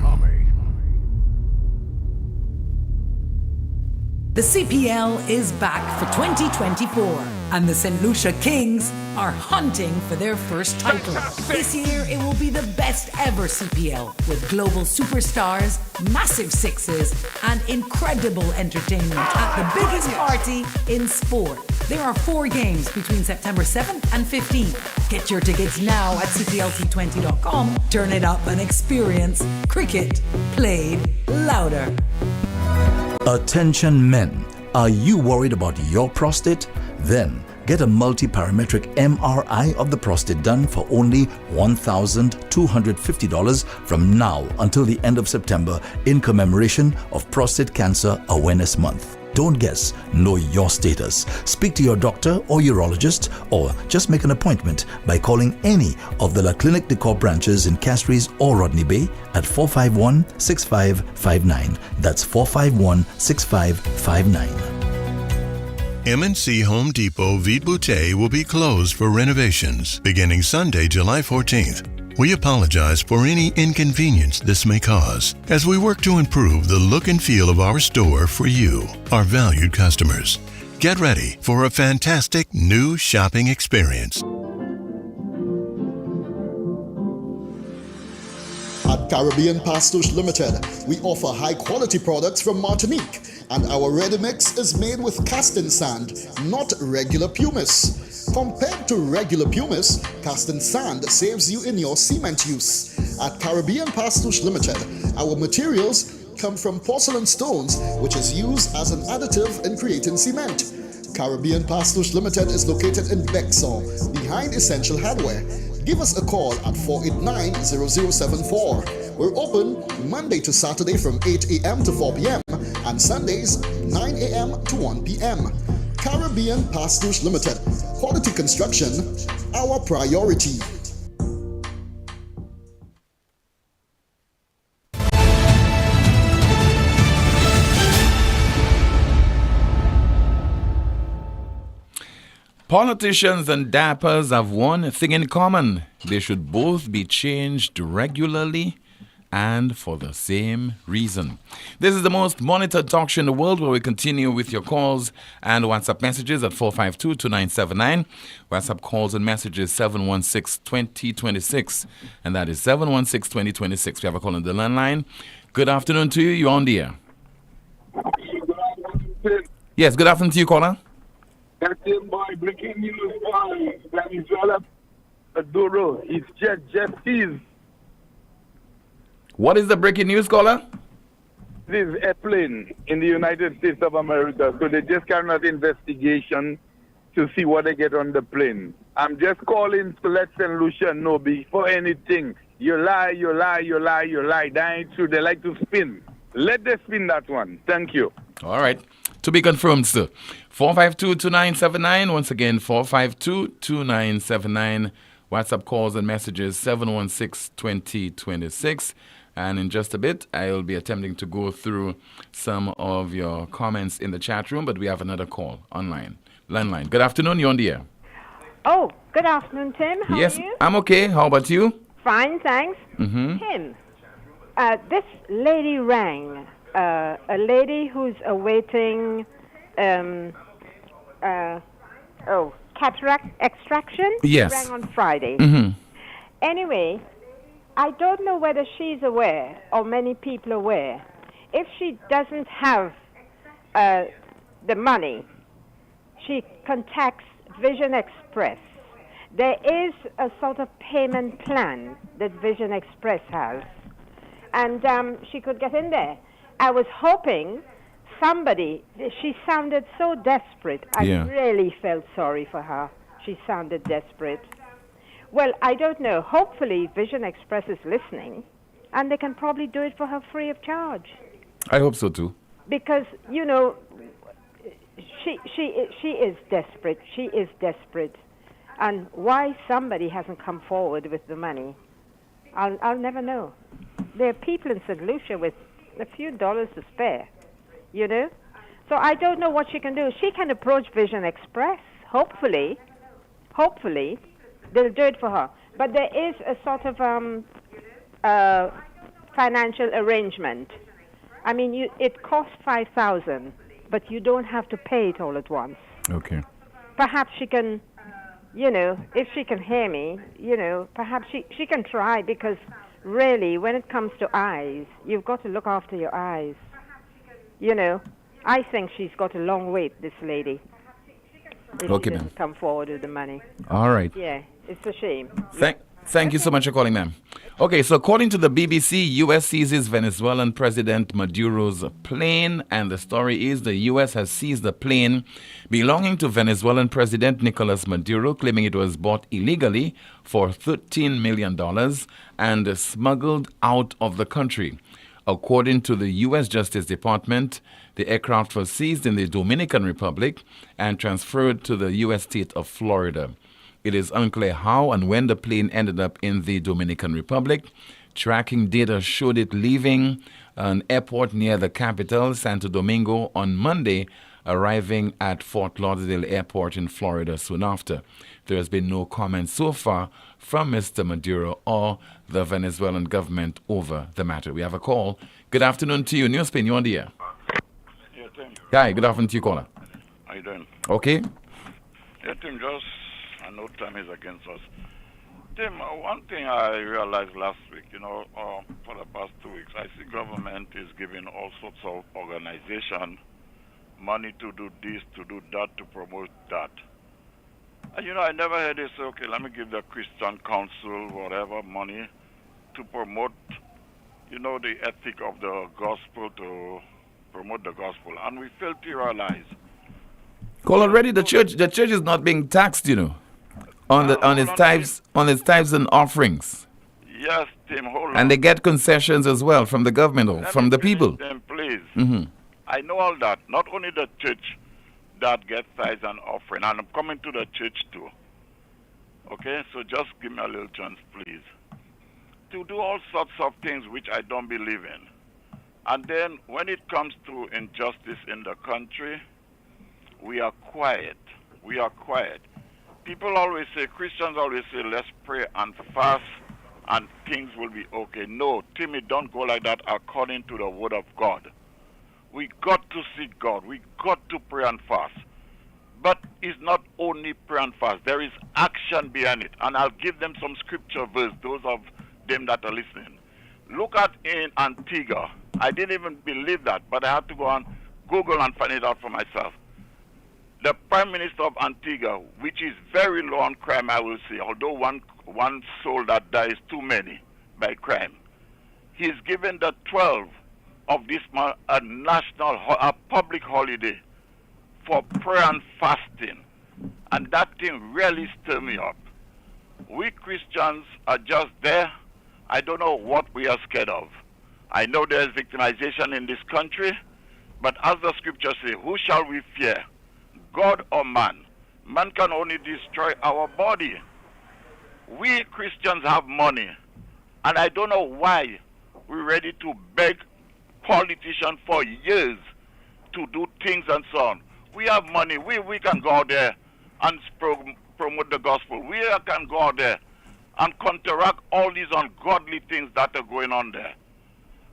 The CPL is back for 2024, and the St. Lucia Kings are hunting for their first title. This year, it will be the best ever CPL, with global superstars, massive sixes, and incredible entertainment at the biggest party in sport. There are 4 games between September 7th and 15th. Get your tickets now at cplt20.com. Turn it up and experience cricket played louder. Attention men, are you worried about your prostate? Then get a multi-parametric MRI of the prostate done for only $1,250 from now until the end of September in commemoration of Prostate Cancer Awareness Month. Don't guess, know your status. Speak to your doctor or urologist, or just make an appointment by calling any of the La Clinique de Corps branches in Castries or Rodney Bay at 451-6559. That's 451-6559. M&C Home Depot Vide Bouteille will be closed for renovations beginning Sunday, July 14th. We apologize for any inconvenience this may cause as we work to improve the look and feel of our store for you, our valued customers. Get ready for a fantastic new shopping experience. At Caribbean Pastouche Limited, we offer high-quality products from Martinique, and our ready mix is made with casting sand, not regular pumice. Compared to regular pumice, casting sand saves you in your cement use. At Caribbean Pastouche Limited, our materials come from porcelain stones, which is used as an additive in creating cement. Caribbean Pastouche Limited is located in Bexon, behind Essential Hardware. Give us a call at 489-0074. We're open Monday to Saturday from 8 a.m. to 4 p.m. and Sundays 9 a.m. to 1 p.m. Caribbean Pastouche Limited. Quality construction, our priority. Politicians and dappers have one thing in common. They should both be changed regularly and for the same reason. This is the most monitored talk show in the world, where we continue with your calls and WhatsApp messages at 452-2979. WhatsApp calls and messages 716-2026. And that is 716-2026. We have a call on the landline. Good afternoon to you. You're on the air. Yes, good afternoon to you, caller. Captain Boy, breaking news from Venezuela, Maduro. It's Jeff. What is the breaking news, caller? This is a plane in the United States of America, so they just carry out investigation to see what they get on the plane. I'm just calling to let St. Lucia know before anything. You lie. That ain't true. They like to spin. Let them spin that one. Thank you. All right. To be confirmed, sir. 452-2979. Once again, 452-2979. WhatsApp calls and messages 716-2026. And in just a bit, I will be attempting to go through some of your comments in the chat room, but we have another call online. Landline. Good afternoon, you're on the air. Oh, good afternoon, Tim. How yes, are you? I'm okay. How about you? Fine, thanks. Mm-hmm. Tim, this lady rang. A lady who's awaiting cataract extraction. Yes. Rang on Friday. Mm-hmm. Anyway, I don't know whether she's aware or many people are aware. If she doesn't have the money, she contacts Vision Express. There is a sort of payment plan that Vision Express has, and she could get in there. I was hoping somebody, she sounded so desperate. I really felt sorry for her. She sounded desperate. Well, I don't know. Hopefully Vision Express is listening, and they can probably do it for her free of charge. I hope so too. Because, you know, she is desperate. She is desperate. And why somebody hasn't come forward with the money, I'll never know. There are people in St. Lucia with a few dollars to spare, you know? So I don't know what she can do. She can approach Vision Express. Hopefully, they'll do it for her. But there is a sort of financial arrangement. I mean, it costs $5,000, but you don't have to pay it all at once. Okay. Perhaps she can, you know, if she can hear me, you know, perhaps she can try, because really, when it comes to eyes, you've got to look after your eyes. You know, I think she's got a long wait, this lady. If Okay, she ma'am. doesn't come forward with the money. All right. Yeah, it's a shame. Thank you so much for calling, ma'am. Okay, so according to the BBC, U.S. seizes Venezuelan President Maduro's plane, and the story is the U.S. has seized the plane belonging to Venezuelan President Nicolas Maduro, claiming it was bought illegally for $13 million and smuggled out of the country. According to the U.S. Justice Department, the aircraft was seized in the Dominican Republic and transferred to the U.S. state of Florida. It is unclear how and when the plane ended up in the Dominican Republic. Tracking data showed it leaving an airport near the capital, Santo Domingo, on Monday, arriving at Fort Lauderdale Airport in Florida soon after. There has been no comment so far from Mr. Maduro or the Venezuelan government over the matter. We have a call. Good afternoon to you. NewsSpin, you're on the air. Yeah, Tim. Hi, good afternoon to you, caller. How you doing? Okay. Yeah, Tim, I know time is against us. Tim, one thing I realized last week, you know, for the past 2 weeks, I see government is giving all sorts of organization money to do this, to do that, to promote that. And, you know, I never heard they say, okay, let me give the Christian Council whatever money to promote, you know, the ethic of the gospel, to promote the gospel. And we fail to realize. Call already the church is not being taxed, you know, on its tithes and offerings. Yes, Tim, hold on. And they get concessions as well from the government or from the people. Them, please. Mm-hmm. I know all that. Not only the church that gets tithes and offering, and I'm coming to the church too. Okay, so just give me a little chance, please, to do all sorts of things which I don't believe in. And then when it comes to injustice in the country, we are quiet. We are quiet. People always say, Christians always say, let's pray and fast and things will be okay. No, Timmy, don't go like that according to the word of God. We got to seek God. We got to pray and fast. But it's not only pray and fast. There is action behind it. And I'll give them some scripture verse, those of them that are listening. Look at in Antigua. I didn't even believe that, but I had to go on Google and find it out for myself. The Prime Minister of Antigua, which is very low on crime, I will say, although one soul that dies too many by crime, he's given the 12 of this month a public holiday for prayer and fasting. And that thing really stirred me up. We Christians are just there. I don't know what we are scared of. I know there's victimization in this country, but as the scriptures say, who shall we fear? God or man? Man can only destroy our body. We Christians have money, and I don't know why we're ready to beg politicians for years to do things and so on. We have money. We can go out there and promote the gospel. We can go out there and counteract all these ungodly things that are going on there.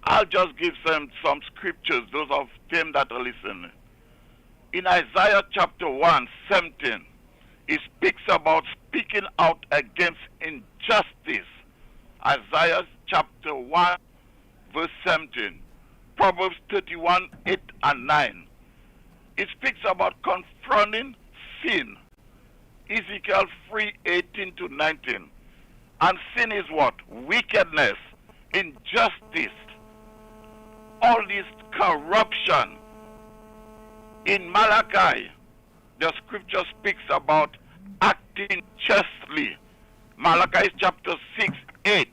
I'll just give them some scriptures, those of them that are listening. In Isaiah chapter 1:17, it speaks about speaking out against injustice. Isaiah chapter 1, verse 17. Proverbs 31:8 and 9. It speaks about confronting sin. Ezekiel 3:18 to 19. And sin is what? Wickedness, injustice, all this corruption. In Malachi, the scripture speaks about acting justly. Malachi chapter 6, 8.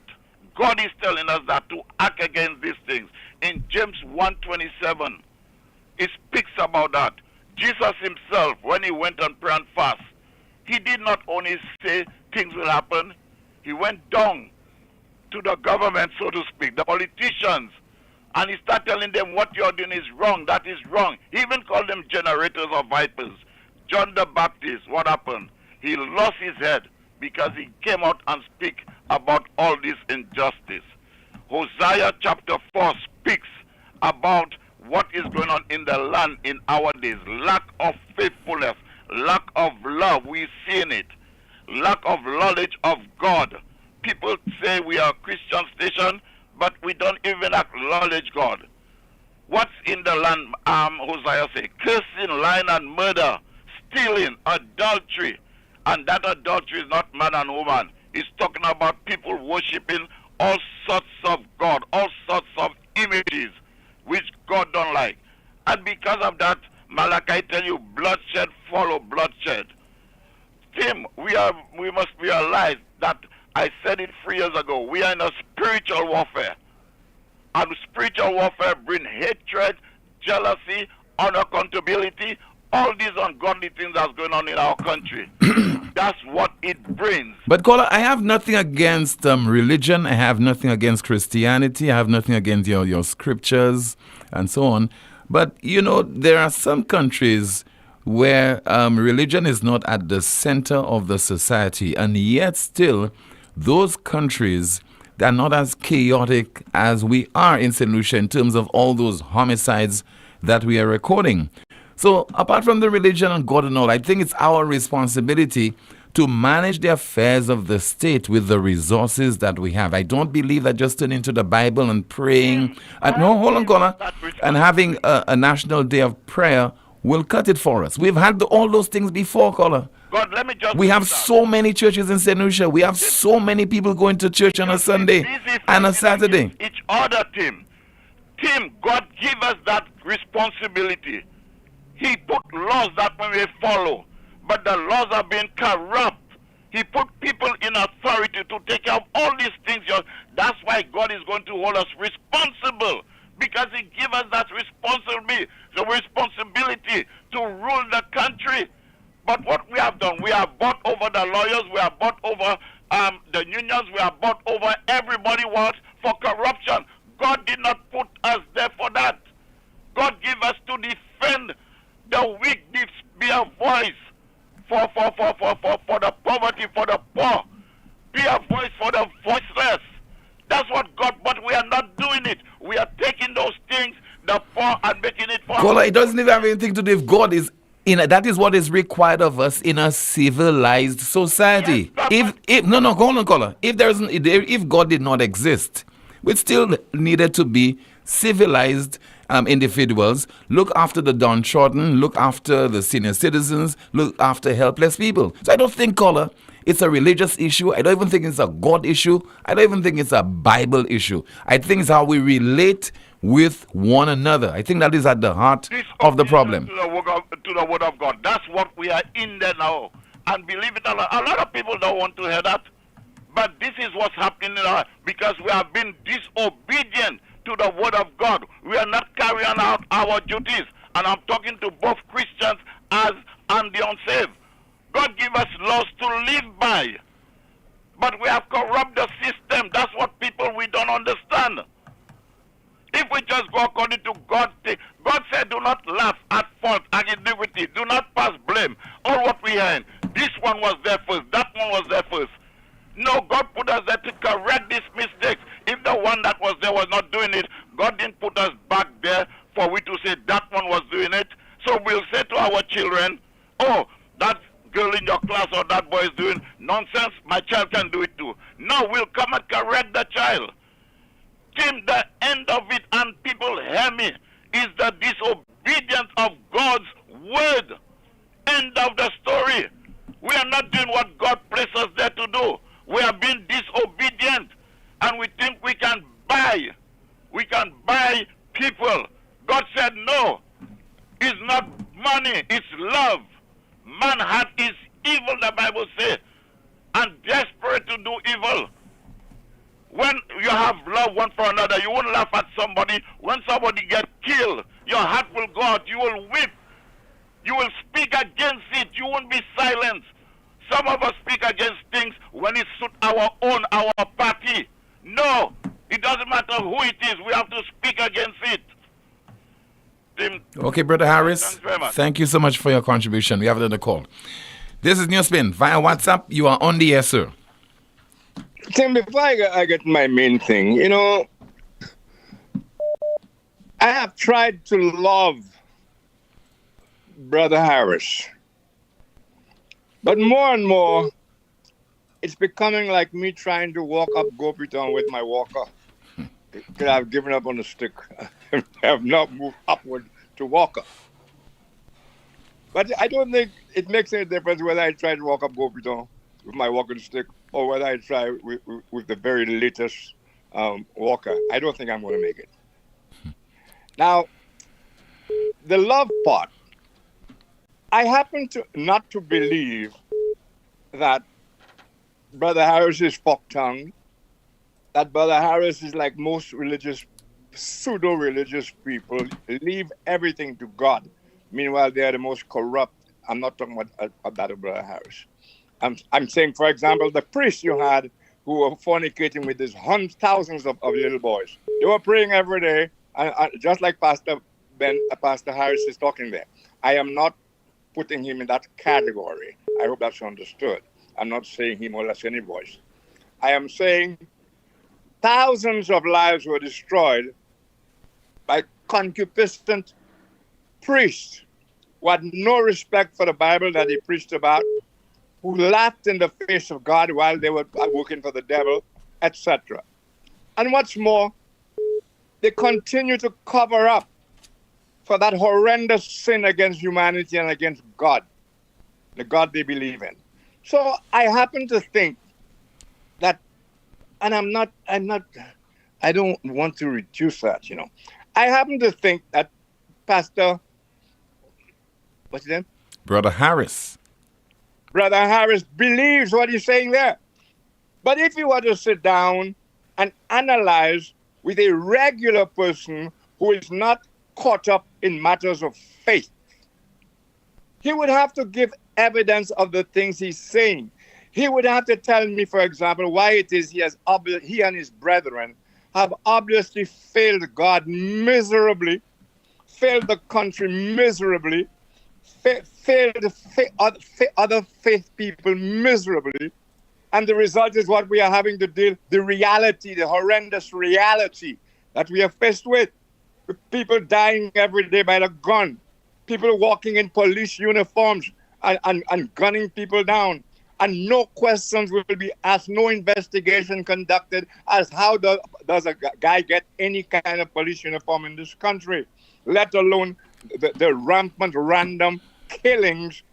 God is telling us that to act against these things. In James 1:27, it speaks about that. Jesus himself, when he went on prayer and fast, he did not only say things will happen, he went down to the government, so to speak, the politicians, and he started telling them what you're doing is wrong, that is wrong. He even called them generators of vipers. John the Baptist, what happened? He lost his head because he came out and speak about all this injustice. Hosea chapter 4 speaks about what is going on in the land in our days. Lack of faithfulness, lack of love, we've seen it. Lack of knowledge of God. People say we are a Christian station, but we don't even acknowledge God. What's in the land, Hosea say? Cursing, lying, and murder, stealing, adultery. And that adultery is not man and woman. It's talking about people worshiping all sorts of God, all sorts of images, which God don't like. And because of that, Malachi tell you, bloodshed follow bloodshed. Tim, we must realize that I said it 3 years ago. We are in a spiritual warfare. And spiritual warfare brings hatred, jealousy, unaccountability, all these ungodly things that's going on in our country. That's what it brings. But caller, I have nothing against religion. I have nothing against Christianity. I have nothing against your scriptures and so on. But, you know, there are some countries where religion is not at the center of the society, and yet still those countries, they're not as chaotic as we are in St. Lucia in terms of all those homicides that we are recording. So apart from the religion and God and all, I think it's our responsibility to manage the affairs of the state with the resources that we have. I don't believe that just turning to the Bible and praying, and no, hold on, caller, and having a national day of prayer will cut it for us. We've had all those things before, caller. God, let me just we have so many churches in St. Lucia. We have so many people going to church on a Sunday and a Saturday. Each other, Tim, God give us that responsibility. He put laws that we may follow, but the laws are being corrupt. He put people in authority to take care of all these things. That's why God is going to hold us responsible, because he gave us that responsibility to rule the country. But what we have done, we have bought over the lawyers, we have bought over the unions, we have bought over everybody else for corruption. God did not put us there for that. God gave us to defend the weak, be a voice for the poverty, for the poor. Be a voice for the voiceless. That's what God, but we are not doing it. We are taking those things, the poor, and making it for... Caller, it doesn't even have anything to do with God. That is what is required of us in a civilized society. Hold on, caller. If God did not exist, we still needed to be civilized individuals, look after the downtrodden, look after the senior citizens, look after helpless people. So I don't think, caller, it's a religious issue. I don't even think it's a God issue. I don't even think it's a Bible issue. I think it's how we relate with one another. I think that is at the heart of the problem. To the word of God. That's what we are in there now. And believe it or not, a lot of people don't want to hear that. But this is what's happening now, because we have been disobedient to the word of God. We are not carrying out our duties. And I'm talking to both Christians and the unsaved. God give us laws to live by. But we have corrupted the system. That's what we don't understand. If we just go according to God's thing, God said, do not laugh at fault and iniquity. Do not pass blame. All what we heard, this one was there first, that one was there first. No, God put us there to correct these mistakes. If the one that was there was not doing it, God didn't put us back there for we to say that one was doing it. So we'll say to our children, oh, that girl in your class or that boy is doing nonsense, my child can do it too. No, we'll come and correct the child. Tim, the end of it, and people hear me, is the disobedience of God's word. End of the story. We are not doing what God placed us there to do. We are being disobedient, and we think we can buy people. God said no. It's not money, it's love. Man heart is evil, the Bible says, and desperate to do evil. When you have love one for another, you won't laugh at somebody. When somebody gets killed, your heart will go out. You will weep. You will speak against it. You won't be silent. Some of us speak against things when it suits our party. No, it doesn't matter who it is. We have to speak against it. Tim. Okay, Brother Harris, Thanks very much. thank you so much for your contribution. We have another call. This is NewsSpin via WhatsApp. You are on the air, sir. Tim, before I get my main thing, you know, I have tried to love Brother Harris. But more and more, it's becoming like me trying to walk up Gopitown with my walker. Because I've given up on the stick. I have not moved upward to walker. But I don't think it makes any difference whether I try to walk up Gopitown with my walking stick or whether I try with the very latest walker. I don't think I'm going to make it. Now, the love part. I happen to not to believe that Brother Harris is fork-tongued, that Brother Harris is like most religious, pseudo-religious people, leave everything to God. Meanwhile, they are the most corrupt. I'm not talking about that of Brother Harris. I'm saying, for example, the priests you had who were fornicating with these thousands of little boys. They were praying every day, and just like Pastor Harris is talking there. I am not putting him in that category. I hope that's understood. I'm not saying he molested any boys. I am saying thousands of lives were destroyed by concupiscent priests who had no respect for the Bible that they preached about, who laughed in the face of God while they were working for the devil, etc. And what's more, they continue to cover up for that horrendous sin against humanity and against God, the God they believe in. So I happen to think that, and I don't want to reduce that, you know. I happen to think that Pastor, what's his name? Brother Harris. Brother Harris believes what he's saying there. But if you were to sit down and analyze with a regular person who is not caught up in matters of faith, he would have to give evidence of the things he's saying. He would have to tell me, for example, why it is he and his brethren have obviously failed God miserably, failed the country miserably, failed other faith people miserably. And the result is what we are having to deal, the reality, the horrendous reality that we are faced with people dying every day by the gun, people walking in police uniforms and gunning people down, and no questions will be asked, no investigation conducted as how does a guy get any kind of police uniform in this country, let alone the rampant random killings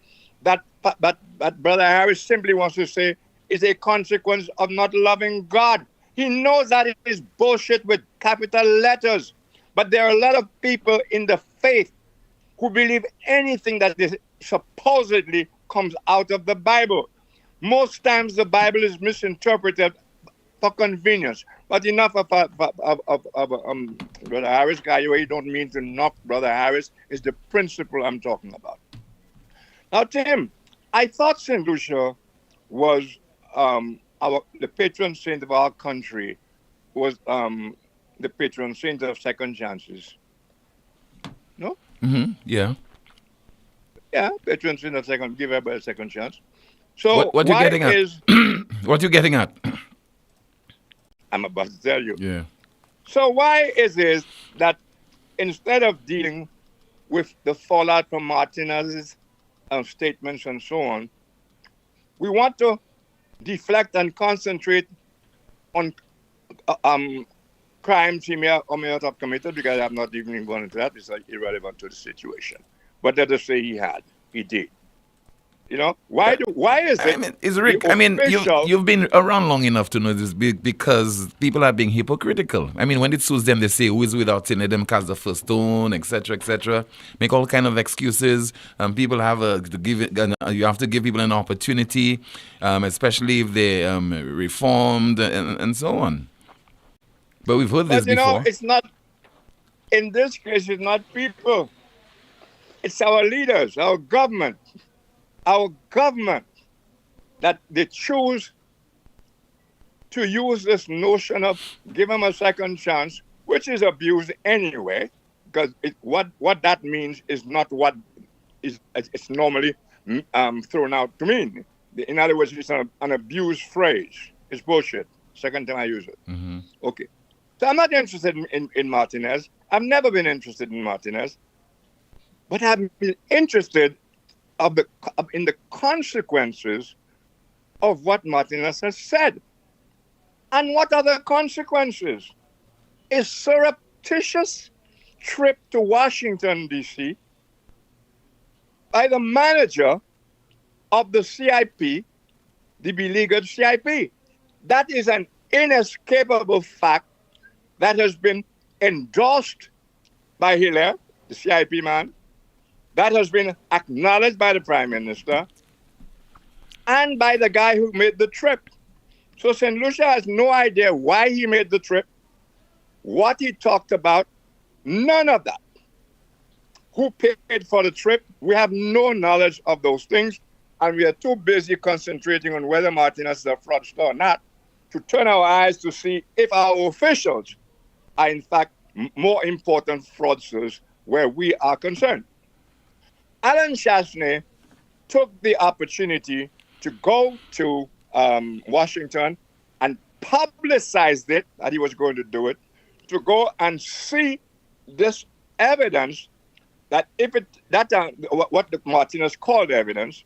that Brother Harris simply wants to say is a consequence of not loving God. He knows that it is bullshit with capital letters, but there are a lot of people in the faith who believe anything that is supposedly comes out of the Bible. Most times the Bible is misinterpreted for convenience. But enough of Brother Harris, guy, you don't mean to knock Brother Harris, is the principle I'm talking about. Now, Tim, I thought St. Lucia was the patron saint of our country, was the patron saint of second chances. No? Mm-hmm. Yeah. Yeah, patron saint of second, give everybody a second chance. So what you getting at? What you getting at? I'm about to tell you. Yeah. So why is it that instead of dealing with the fallout from Martinez's statements and so on, we want to deflect and concentrate on crimes he may or may not have committed, because I'm not even going into that. It's irrelevant to the situation. But let us say he did. You know, why is it? I mean, Rick, I mean, you've been around long enough to know this because people are being hypocritical. I mean, when it suits them, they say, who is without sin, let them cast the first stone, etc., make all kind of excuses. People have you have to give people an opportunity, especially if they reformed and so on. But we've heard this before. You know, it's not, in this case, it's not people. It's our leaders, our government that they choose to use this notion of give them a second chance, which is abuse anyway, because what that means is not what it's normally thrown out to mean. In other words, it's an abused phrase. It's bullshit. Second time I use it. Mm-hmm. Okay. So I'm not interested in Martinez. I've never been interested in Martinez. But I've been interested in the consequences of what Martinez has said. And what are the consequences? A surreptitious trip to Washington, D.C. by the manager of the CIP, the beleaguered CIP. That is an inescapable fact that has been endorsed by Hilaire, the CIP man. That has been acknowledged by the Prime Minister and by the guy who made the trip. So St. Lucia has no idea why he made the trip, what he talked about, none of that. Who paid for the trip? We have no knowledge of those things, and we are too busy concentrating on whether Martinez is a fraudster or not to turn our eyes to see if our officials are in fact more important fraudsters where we are concerned. Alan Chasney took the opportunity to go to Washington and publicized it, that he was going to do it, to go and see this evidence that what the Martinez called evidence,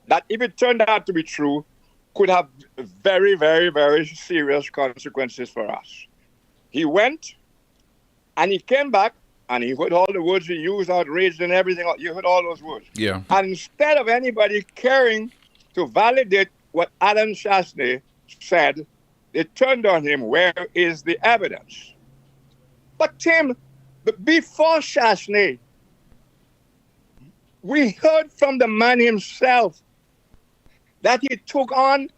that if it turned out to be true, could have very, very, very serious consequences for us. He went and he came back and he heard all the words he used, outraged and everything. You heard all those words. Yeah. And instead of anybody caring to validate what Alan Chasney said, they turned on him. Where is the evidence? But Tim, before Chasney, we heard from the man himself that he took on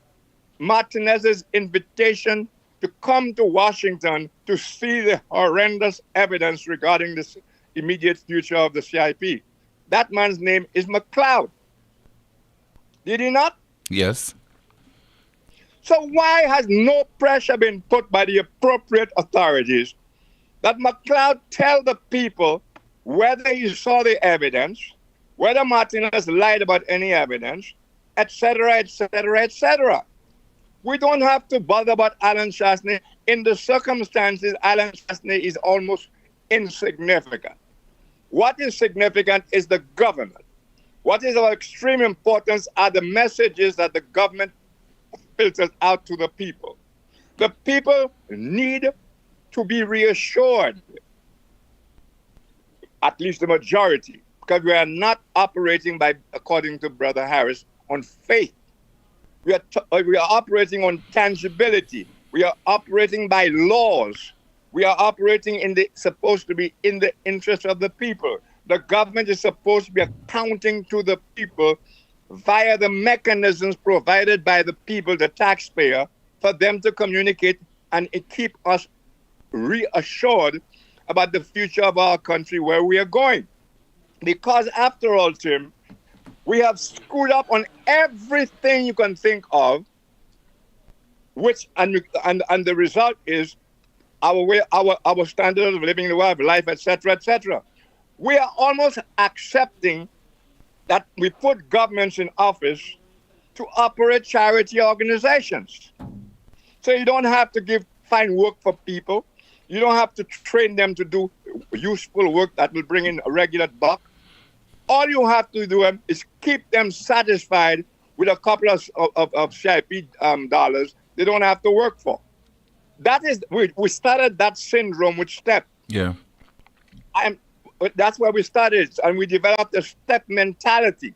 Martinez's invitation to come to Washington to see the horrendous evidence regarding the immediate future of the CIP. That man's name is McLeod. Did he not? Yes. So why has no pressure been put by the appropriate authorities that McLeod tell the people whether he saw the evidence, whether Martinez lied about any evidence, etc., etc., etc.? We don't have to bother about Alan Chasney. In the circumstances, Alan Chasney is almost insignificant. What is significant is the government. What is of extreme importance are the messages that the government filters out to the people. The people need to be reassured, at least the majority, because we are not operating by, according to Brother Harris, on faith. We are operating on tangibility. We are operating by laws. We are operating supposed to be in the interest of the people. The government is supposed to be accounting to the people via the mechanisms provided by the people, the taxpayer, for them to communicate and keep us reassured about the future of our country, where we are going. Because after all, Tim, we have screwed up on everything you can think of, and the result is our standard of living, the way of life, etc., etc. We are almost accepting that we put governments in office to operate charity organizations. So you don't have to find work for people. You don't have to train them to do useful work that will bring in a regular buck. All you have to do is keep them satisfied with a couple of CIP dollars they don't have to work for. That is, we started that syndrome with STEP. Yeah. That's where we started, and we developed a STEP mentality.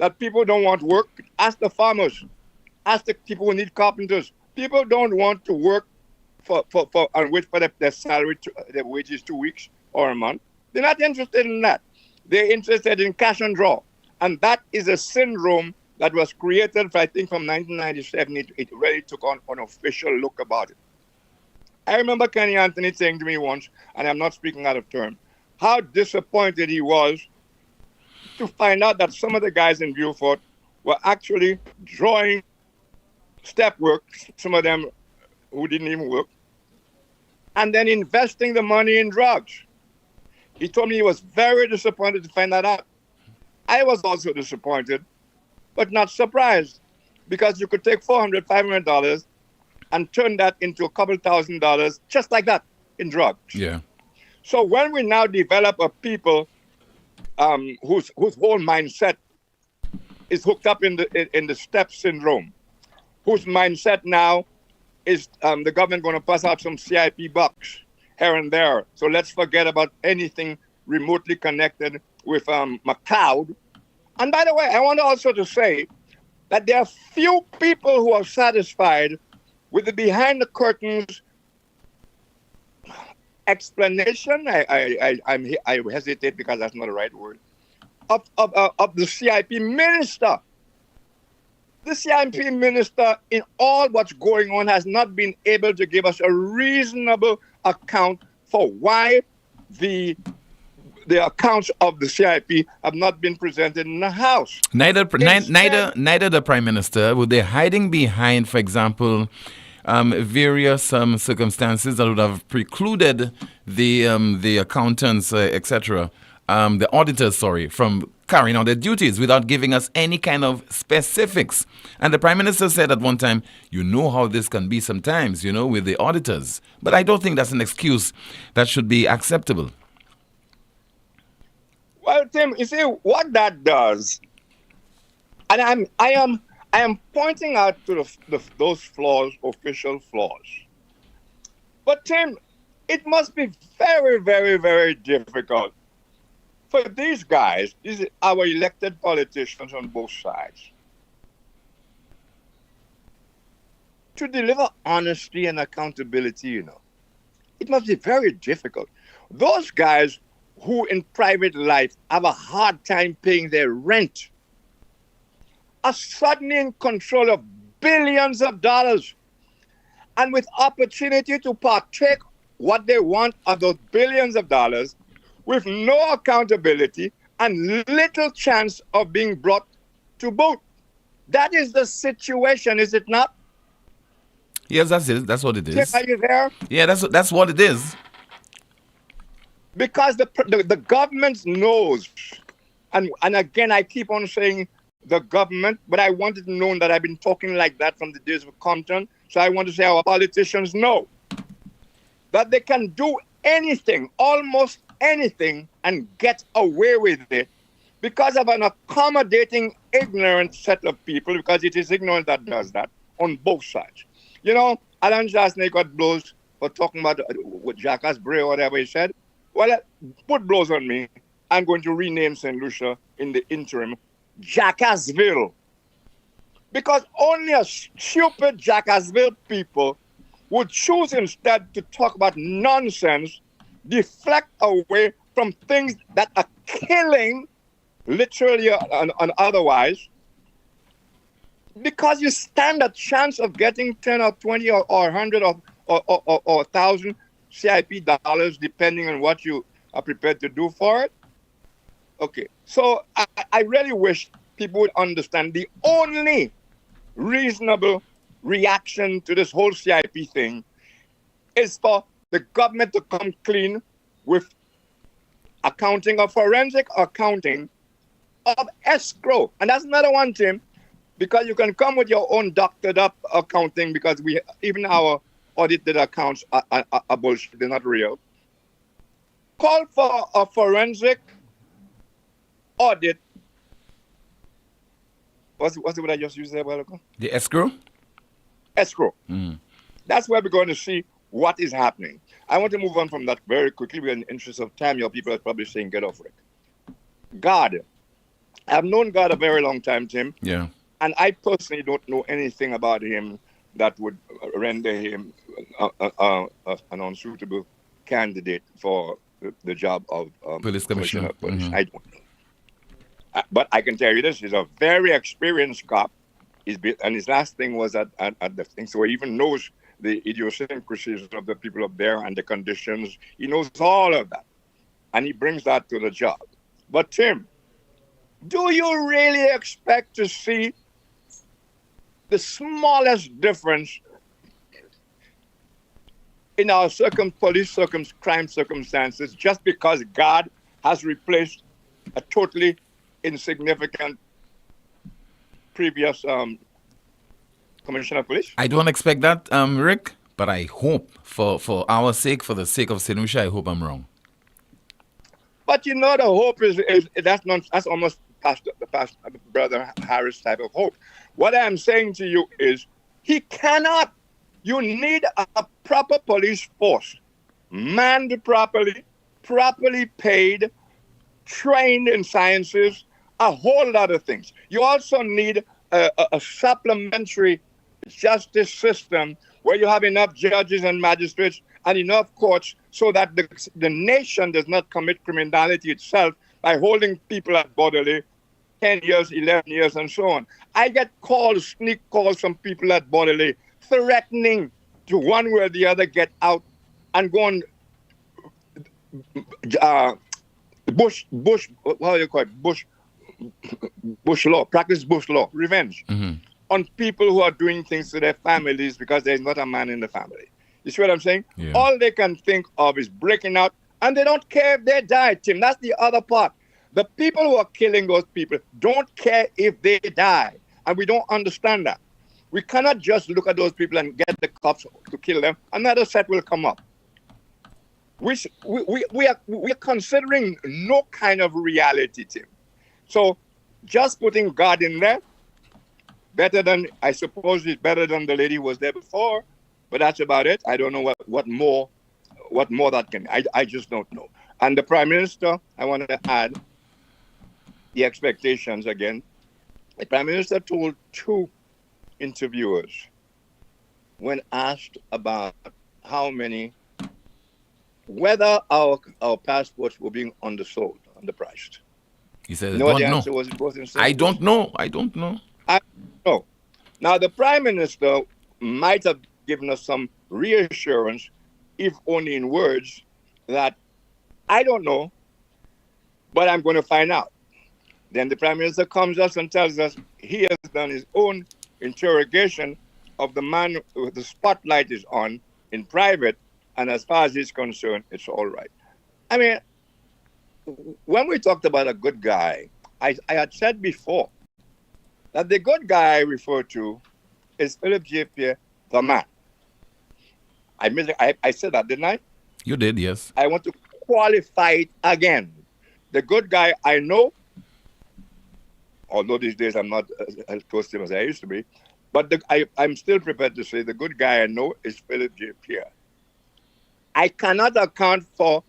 that people don't want work. Ask the farmers. Ask the people who need carpenters. People don't want to work for and wait for their salary, their wages 2 weeks or a month. They're not interested in that. They're interested in cash and draw. And that is a syndrome that was created, I think, from 1997. It really took on an official look about it. I remember Kenny Anthony saying to me once, and I'm not speaking out of turn, how disappointed he was to find out that some of the guys in Beaufort were actually drawing step work, some of them who didn't even work, and then investing the money in drugs. He told me he was very disappointed to find that out. I was also disappointed, but not surprised, because you could take $400, $500 and turn that into a couple $1,000 just like that in drugs. Yeah. So when we now develop a people whose whole mindset is hooked up in the step syndrome, whose mindset now is the government going to pass out some CIP bucks here and there. So let's forget about anything remotely connected with McLeod. And by the way, I want also to say that there are few people who are satisfied with the behind the curtains explanation. I hesitate because that's not the right word. Of the CIP minister. The CIP minister, in all what's going on, has not been able to give us a reasonable account for why the accounts of the CIP have not been presented in the House. Neither the Prime Minister, were they hiding behind, for example, various circumstances that would have precluded the accountants, etc., the auditors, from carrying out their duties without giving us any kind of specifics. And the Prime Minister said at one time, you know how this can be sometimes, with the auditors. But I don't think that's an excuse that should be acceptable. Well, Tim, you see what that does, and I am pointing out to those flaws, official flaws. But Tim, it must be very, very, very difficult for these guys, these our elected politicians on both sides, to deliver honesty and accountability. It must be very difficult. Those guys who in private life have a hard time paying their rent are suddenly in control of billions of dollars, and with opportunity to partake what they want of those billions of dollars, with no accountability and little chance of being brought to boot. That is the situation, is it not? Yes, that's it. That's what it is. Are you there? Yeah, that's what it is. Because the government knows, and again, I keep on saying the government, but I want it known that I've been talking like that from the days of Compton. So I want to say our politicians know that they can do anything, almost anything, and get away with it because of an accommodating, ignorant set of people, because it is ignorance that does that on both sides. Alan Jasney got blows for talking about what Jacques Bray or whatever he said. Well, put blows on me. I'm going to rename St. Lucia in the interim Jackassville. Because only a stupid Jackassville people would choose instead to talk about nonsense, deflect away from things that are killing, literally and otherwise, because you stand a chance of getting 10 or 20 or 100 or 1,000 CIP dollars, depending on what you are prepared to do for it. Okay, so I really wish people would understand the only reasonable reaction to this whole CIP thing is for the government to come clean with accounting or forensic accounting of escrow. And that's another one, Tim, because you can come with your own doctored up accounting, because even our audited accounts are bullshit, they're not real. Call for a forensic audit. What's what I just used there a while ago? The escrow? Escrow. That's where we're going to see what is happening. I want to move on from that very quickly. We're in the interest of time. Your people are probably saying, get off it. God, I've known God a very long time, Tim. Yeah. And I personally don't know anything about him that would render him an unsuitable candidate for the job of Police Commissioner. of Police. Mhm. I don't know. But I can tell you this, he's a very experienced cop. And his last thing was at the thing. So he even knows the idiosyncrasies of the people up there and the conditions. He knows all of that. And he brings that to the job. But Tim, do you really expect to see the smallest difference in our crime circumstances just because God has replaced a totally insignificant previous commissioner of police? I don't expect that, Rick, but I hope for our sake, for the sake of St. Lucia, I hope I'm wrong. But you know, the hope is that's almost past Brother Harris type of hope. What I'm saying to you is he cannot. You need a proper police force, manned properly paid, trained in sciences, a whole lot of things. You also need a supplementary justice system where you have enough judges and magistrates and enough courts so that the nation does not commit criminality itself by holding people at bodily 10 years, 11 years, and so on. I get calls, sneak calls from people at bodily threatening to one way or the other get out and go on bush law, practice bush law, revenge on people who are doing things to their families because there's not a man in the family. You see what I'm saying? Yeah. All they can think of is breaking out, and they don't care if they die, Tim. That's the other part. The people who are killing those people don't care if they die, and we don't understand that. We cannot just look at those people and get the cops to kill them. Another set will come up. We are considering no kind of reality, Tim. So just putting God in there, I suppose it's better than the lady who was there before, but that's about it. I don't know what more that can. I just don't know. And the Prime Minister, I want to add the expectations again. The Prime Minister told two interviewers when asked about whether our passports were being undersold, underpriced. He said, You know what the answer was? I don't know. I don't know. Now, the Prime Minister might have given us some reassurance, if only in words, that I don't know, but I'm going to find out. Then the Prime Minister comes us and tells us he has done his own interrogation of the man the spotlight is on in private, and as far as he's concerned, it's all right. I mean, when we talked about a good guy, I had said before that the good guy I refer to is Philip J. Pierre, the man. I said that, didn't I? You did, yes. I want to qualify it again. The good guy I know, although these days I'm not as close to him as I used to be, but I'm still prepared to say the good guy I know is Philip J. Pierre. I cannot account for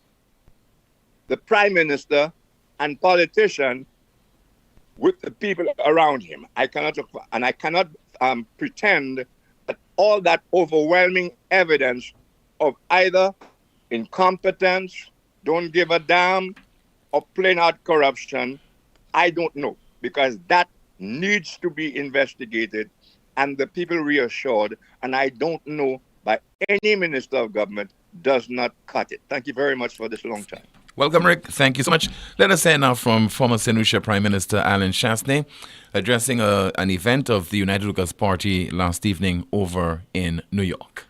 the Prime Minister and politician with the people around him. I cannot pretend that all that overwhelming evidence of either incompetence, don't give a damn, or plain out corruption, I don't know, because that needs to be investigated and the people reassured, and I don't know by any minister of government does not cut it. Thank you very much for this long time. Welcome, Rick. Thank you so much. Let us hear now from former St. Lucia Prime Minister Alan Chasney addressing an event of the United Workers' Party last evening over in New York.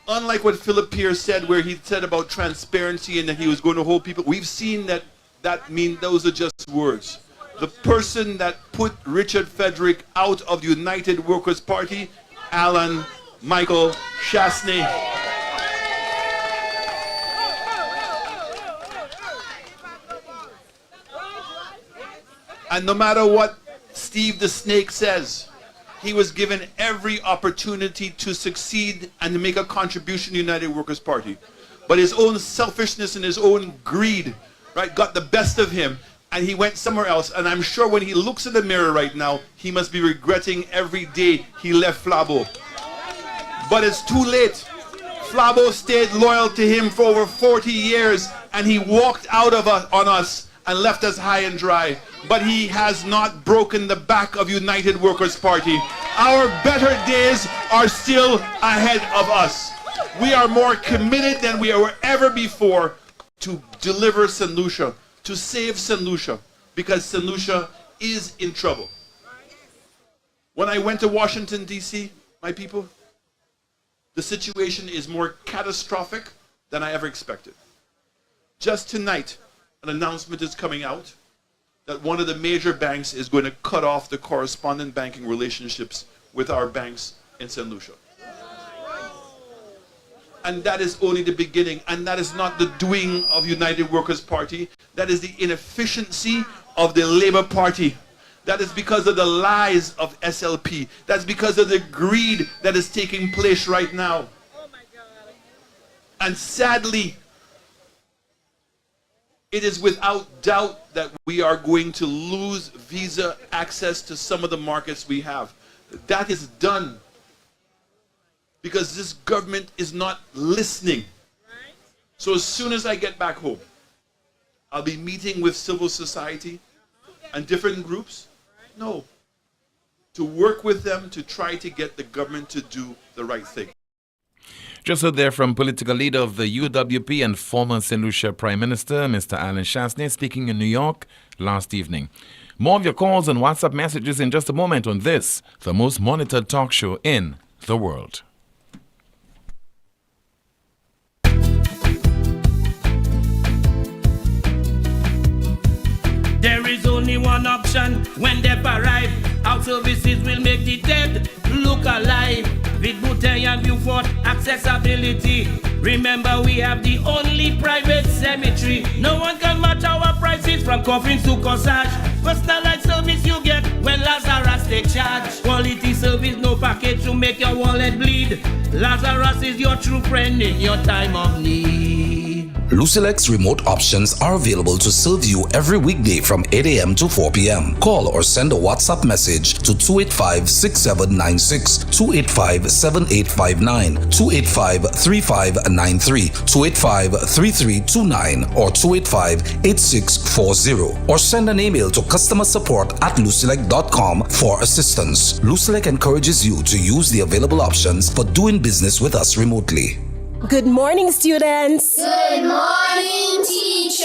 Unlike what Philip Pierce said, where he said about transparency and that he was going to hold people, we've seen that those are just words. The person that put Richard Frederick out of the United Workers' Party, Alan Michael Chasney. And no matter what Steve the Snake says, he was given every opportunity to succeed and to make a contribution to the United Workers' Party. But his own selfishness and his own greed, right, got the best of him. and he went somewhere else. And I'm sure when he looks in the mirror right now, he must be regretting every day he left Flabo. But it's too late. Flabo stayed loyal to him for over 40 years, and he walked out of on us and left us high and dry. But he has not broken the back of United Workers' Party. Our better days are still ahead of us. We are more committed than we were ever before to deliver St. Lucia, to save St. Lucia, because St. Lucia is in trouble. When I went to Washington, D.C., my people, the situation is more catastrophic than I ever expected. Just tonight, an announcement is coming out that one of the major banks is going to cut off the correspondent banking relationships with our banks in St. Lucia. And that is only the beginning, and that is not the doing of United Workers' Party. That is the inefficiency of the Labour Party. That is because of the lies of SLP. That's because of the greed that is taking place right now. And sadly, it is without doubt that we are going to lose visa access to some of the markets we have. That is done because this government is not listening. So as soon as I get back home, I'll be meeting with civil society and different groups. No, to work with them to try to get the government to do the right thing. Just heard there from political leader of the UWP and former St. Lucia Prime Minister, Mr. Alan Chasney, speaking in New York last evening. More of your calls and WhatsApp messages in just a moment on this, the most monitored talk show in the world. There is only one option when they arrive. Our services will make the dead look alive. With Bouteille and Beaufort accessibility. Remember, we have the only private cemetery. No one can match our prices from coffins to corsage. Personalized service you get when Lazarus take charge. Quality service, no package to make your wallet bleed. Lazarus is your true friend in your time of need. Lucilex remote options are available to serve you every weekday from 8 a.m. to 4 p.m. Call or send a WhatsApp message to 285-6796, 285-7859, 285-3593, 285-3329, or 285-8640. Or send an email to customersupport@lucilec.com for assistance. Lucilec encourages you to use the available options for doing business with us remotely. Good morning, students. Good morning, teacher.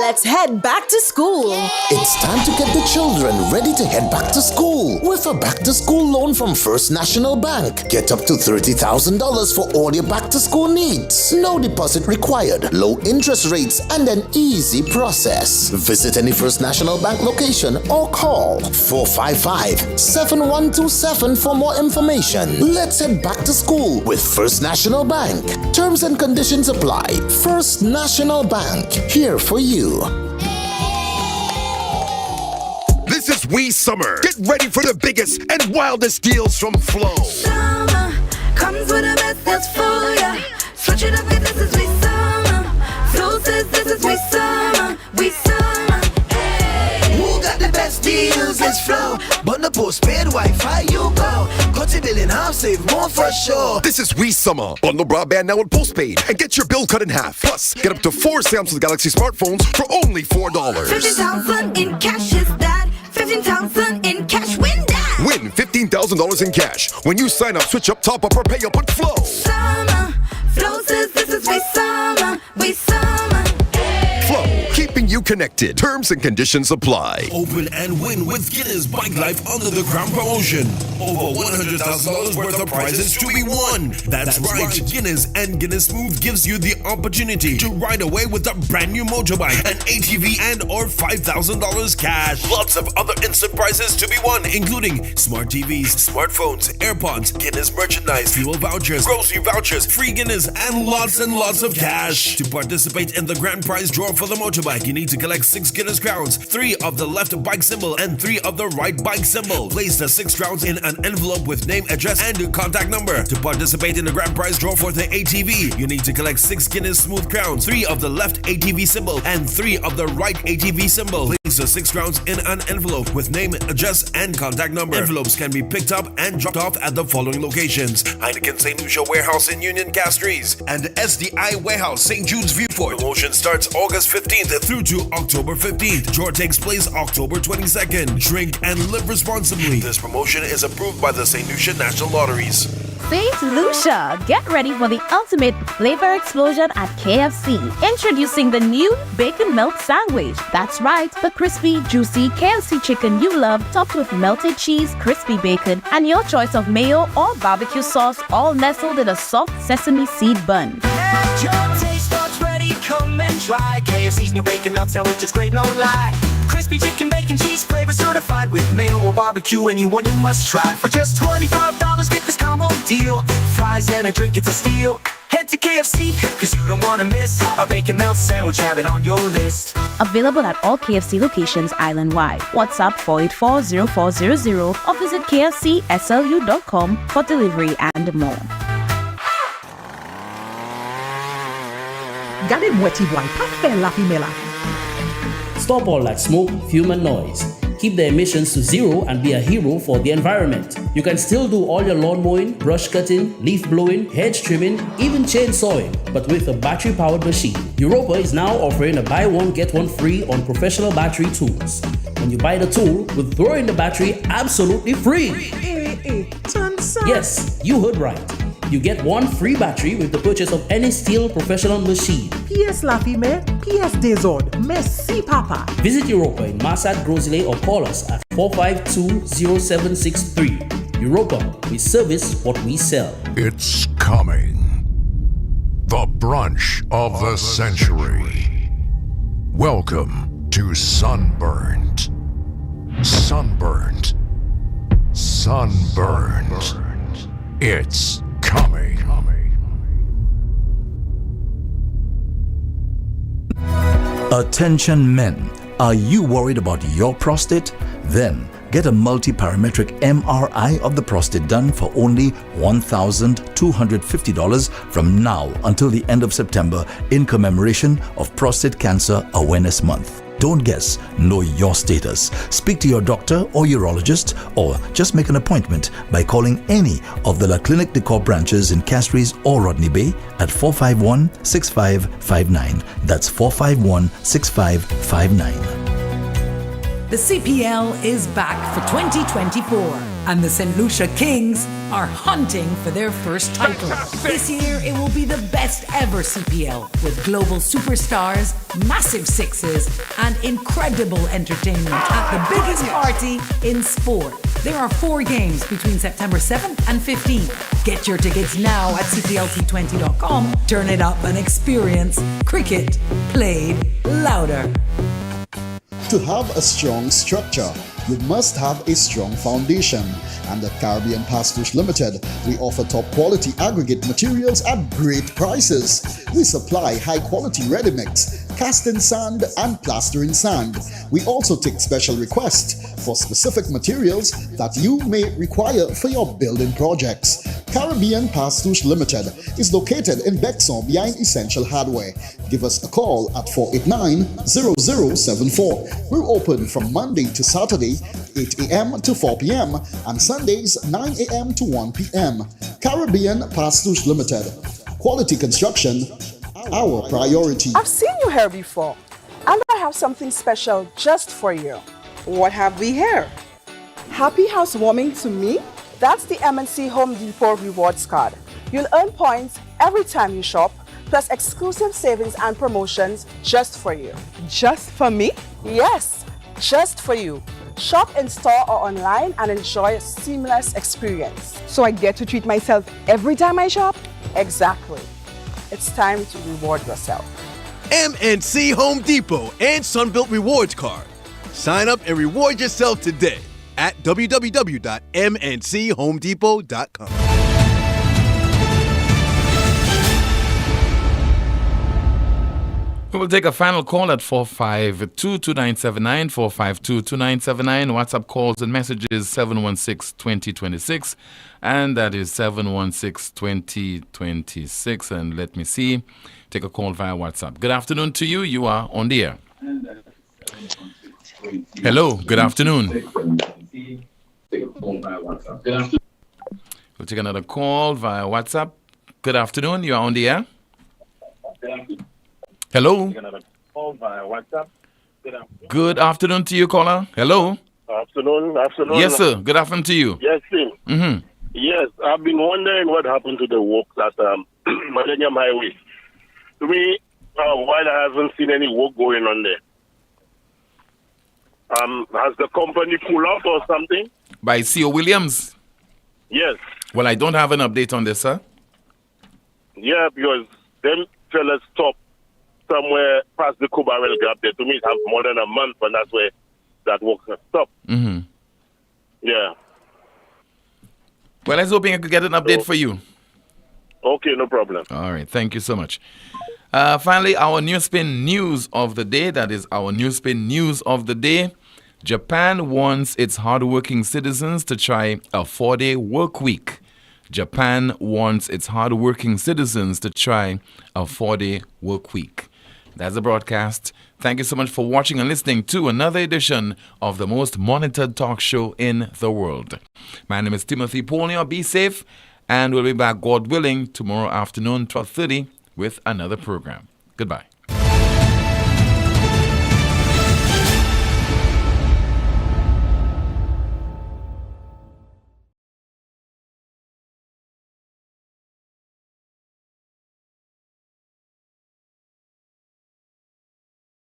Let's head back to school. It's time to get the children ready to head back to school with a back-to-school loan from First National Bank. Get up to $30,000 for all your back-to-school needs. No deposit required, low interest rates, and an easy process. Visit any First National Bank location or call 455-7127 for more information. Let's head back to school with First National Bank. Terms and conditions apply. First National Bank, here for you. This is We Summer. Get ready for the biggest and wildest deals from Flow. Summer comes with the best deals for ya. Switch it up, this is We Summer. Flow says this is We Summer. We Summer. Hey. Who got the best deals? It's Flow. Bundle postpaid Wi-Fi, you go. Cut your bill in half, save more for sure. This is We Summer. Bundle broadband now with postpaid and get your bill cut in half. Plus, get up to 4 Samsung Galaxy smartphones for only $4. 15,000 in cash is that. 15,000 in cash, win that. Win $15,000 in cash when you sign up, switch up, top up, or pay up with Flow. Summer, Flow says this is We Summer. We Summer. Flow, keeping you connected. Terms and conditions apply. Open and win with Guinness Bike Life under the Crown promotion. Over $100,000 worth of prizes to be won. That's right. Guinness and Guinness Smooth gives you the opportunity to ride away with a brand new motorbike, an ATV, and or $5,000 cash. Lots of other instant prizes to be won, including smart TVs, smartphones, AirPods, Guinness merchandise, fuel vouchers, grocery vouchers, free Guinness, and lots of cash. To participate in the grand prize draw for the motorbike, you need need to collect 6 Guinness crowns, 3 of the left bike symbol and 3 of the right bike symbol. Place the 6 crowns in an envelope with name, address, and contact number. To participate in the grand prize draw for the ATV, you need to collect 6 Guinness smooth crowns, 3 of the left ATV symbol and 3 of the right ATV symbol. Place the 6 crowns in an envelope with name, address, and contact number. Envelopes can be picked up and dropped off at the following locations: Heineken St. Lucia Warehouse in Union Castries and SDI Warehouse St. Jude's Viewport. Promotion starts August 15th through to October 15th. Draw takes place October 22nd. Drink and live responsibly. This promotion is approved by the St. Lucia National Lotteries. St. Lucia, get ready for the ultimate flavor explosion at KFC. Introducing the new Bacon Melt Sandwich. That's right, the crispy, juicy KFC chicken you love, topped with melted cheese, crispy bacon, and your choice of mayo or barbecue sauce, all nestled in a soft sesame seed bun. Your taste buds ready, come and try KFC's new Bacon Melt Sandwich is great, no lie. Crispy chicken, bacon, cheese flavor certified with mayo or barbecue. Anyone you must try. For just $25, get this combo deal. Fries and a drink, it's a steal. Head to KFC, cause you don't wanna miss a Bacon Melt Sandwich, have it on your list. Available at all KFC locations island-wide. WhatsApp 484-0400 or visit kfcslu.com for delivery and more. Gade mweti bwan, pa fe la fimela. Stop all that smoke, fume and noise. Keep the emissions to zero and be a hero for the environment. You can still do all your lawn mowing, brush cutting, leaf blowing, hedge trimming, even chainsawing, but with a battery-powered machine. Europa is now offering a buy one, get one free on professional battery tools. When you buy the tool, we'll throw in the battery absolutely free. Yes, you heard right. You get one free battery with the purchase of any steel professional machine. PS la fime, PS desord. Merci papa. Visit Europa in Massad, Grosley or call us at 452-0763. Europa, we service what we sell. It's coming. The brunch of the century. Welcome to Sunburnt. Sunburnt. Sunburnt. It's coming. Attention men, are you worried about your prostate? Then get a multi-parametric MRI of the prostate done for only $1,250 from now until the end of September in commemoration of Prostate Cancer Awareness Month. Don't guess, know your status. Speak to your doctor or urologist or just make an appointment by calling any of the La Clinique de Corps branches in Castries or Rodney Bay at 451-6559. That's 451-6559. The CPL is back for 2024, and the St. Lucia Kings are hunting for their first title. This year, it will be the best ever CPL with global superstars, massive sixes, and incredible entertainment at the biggest party in sport. There are 4 games between September 7th and 15th. Get your tickets now at cplt20.com. Turn it up and experience cricket played louder. To have a strong structure, you must have a strong foundation. And at Caribbean Pastouche Limited, we offer top quality aggregate materials at great prices. We supply high quality ready mix, casting sand and plastering sand. We also take special requests for specific materials that you may require for your building projects. Caribbean Pastouche Limited is located in Bexon behind Essential Hardware. Give us a call at 489-0074. We're open from Monday to Saturday, 8 a.m. to 4 p.m. and Sundays, 9 a.m. to 1 p.m. Caribbean Pastouche Limited. Quality construction, our priority. I've seen you here before, and I have something special just for you. What have we here? Happy housewarming to me? That's the MNC Home Depot Rewards Card. You'll earn points every time you shop, plus exclusive savings and promotions just for you. Just for me? Yes, just for you. Shop in store or online and enjoy a seamless experience. So I get to treat myself every time I shop? Exactly. It's time to reward yourself. MNC Home Depot and Sunbelt Rewards Card. Sign up and reward yourself today at www.mnchomedepot.com. We will take a final call at 452-2979, 452-2979. WhatsApp calls and messages 716-2026, and that is 716-2026. And let me see, take a call via WhatsApp. Good afternoon to you. You are on the air. Hello, good afternoon. We'll take another call via WhatsApp. Good afternoon. You are on the air. Hello. Good afternoon to you, caller. Hello. Afternoon. Yes, sir. Good afternoon to you. Yes, sir. Mm-hmm. Yes, I've been wondering what happened to the work at Millennium Highway. To me, while I haven't seen any work going on there, has the company pulled out or something? By C.O. Williams? Yes. Well, I don't have an update on this, sir. Yeah, because them fellas stopped somewhere past the Kubarel Gap there. To me, it has more than a month, and that's where that work has stopped. Mm-hmm. Yeah. Well, I was hoping I could get an update for you. Okay, no problem. All right, thank you so much. Finally, our NewsSpin news of the day. That is our NewsSpin news of the day. Japan wants its hardworking citizens to try a 4-day work week. Japan wants its hardworking citizens to try a 4-day work week. That's the broadcast. Thank you so much for watching and listening to another edition of the most monitored talk show in the world. My name is Timothy Poleon. Be safe, and we'll be back, God willing, tomorrow afternoon, 12:30, with another program. Goodbye.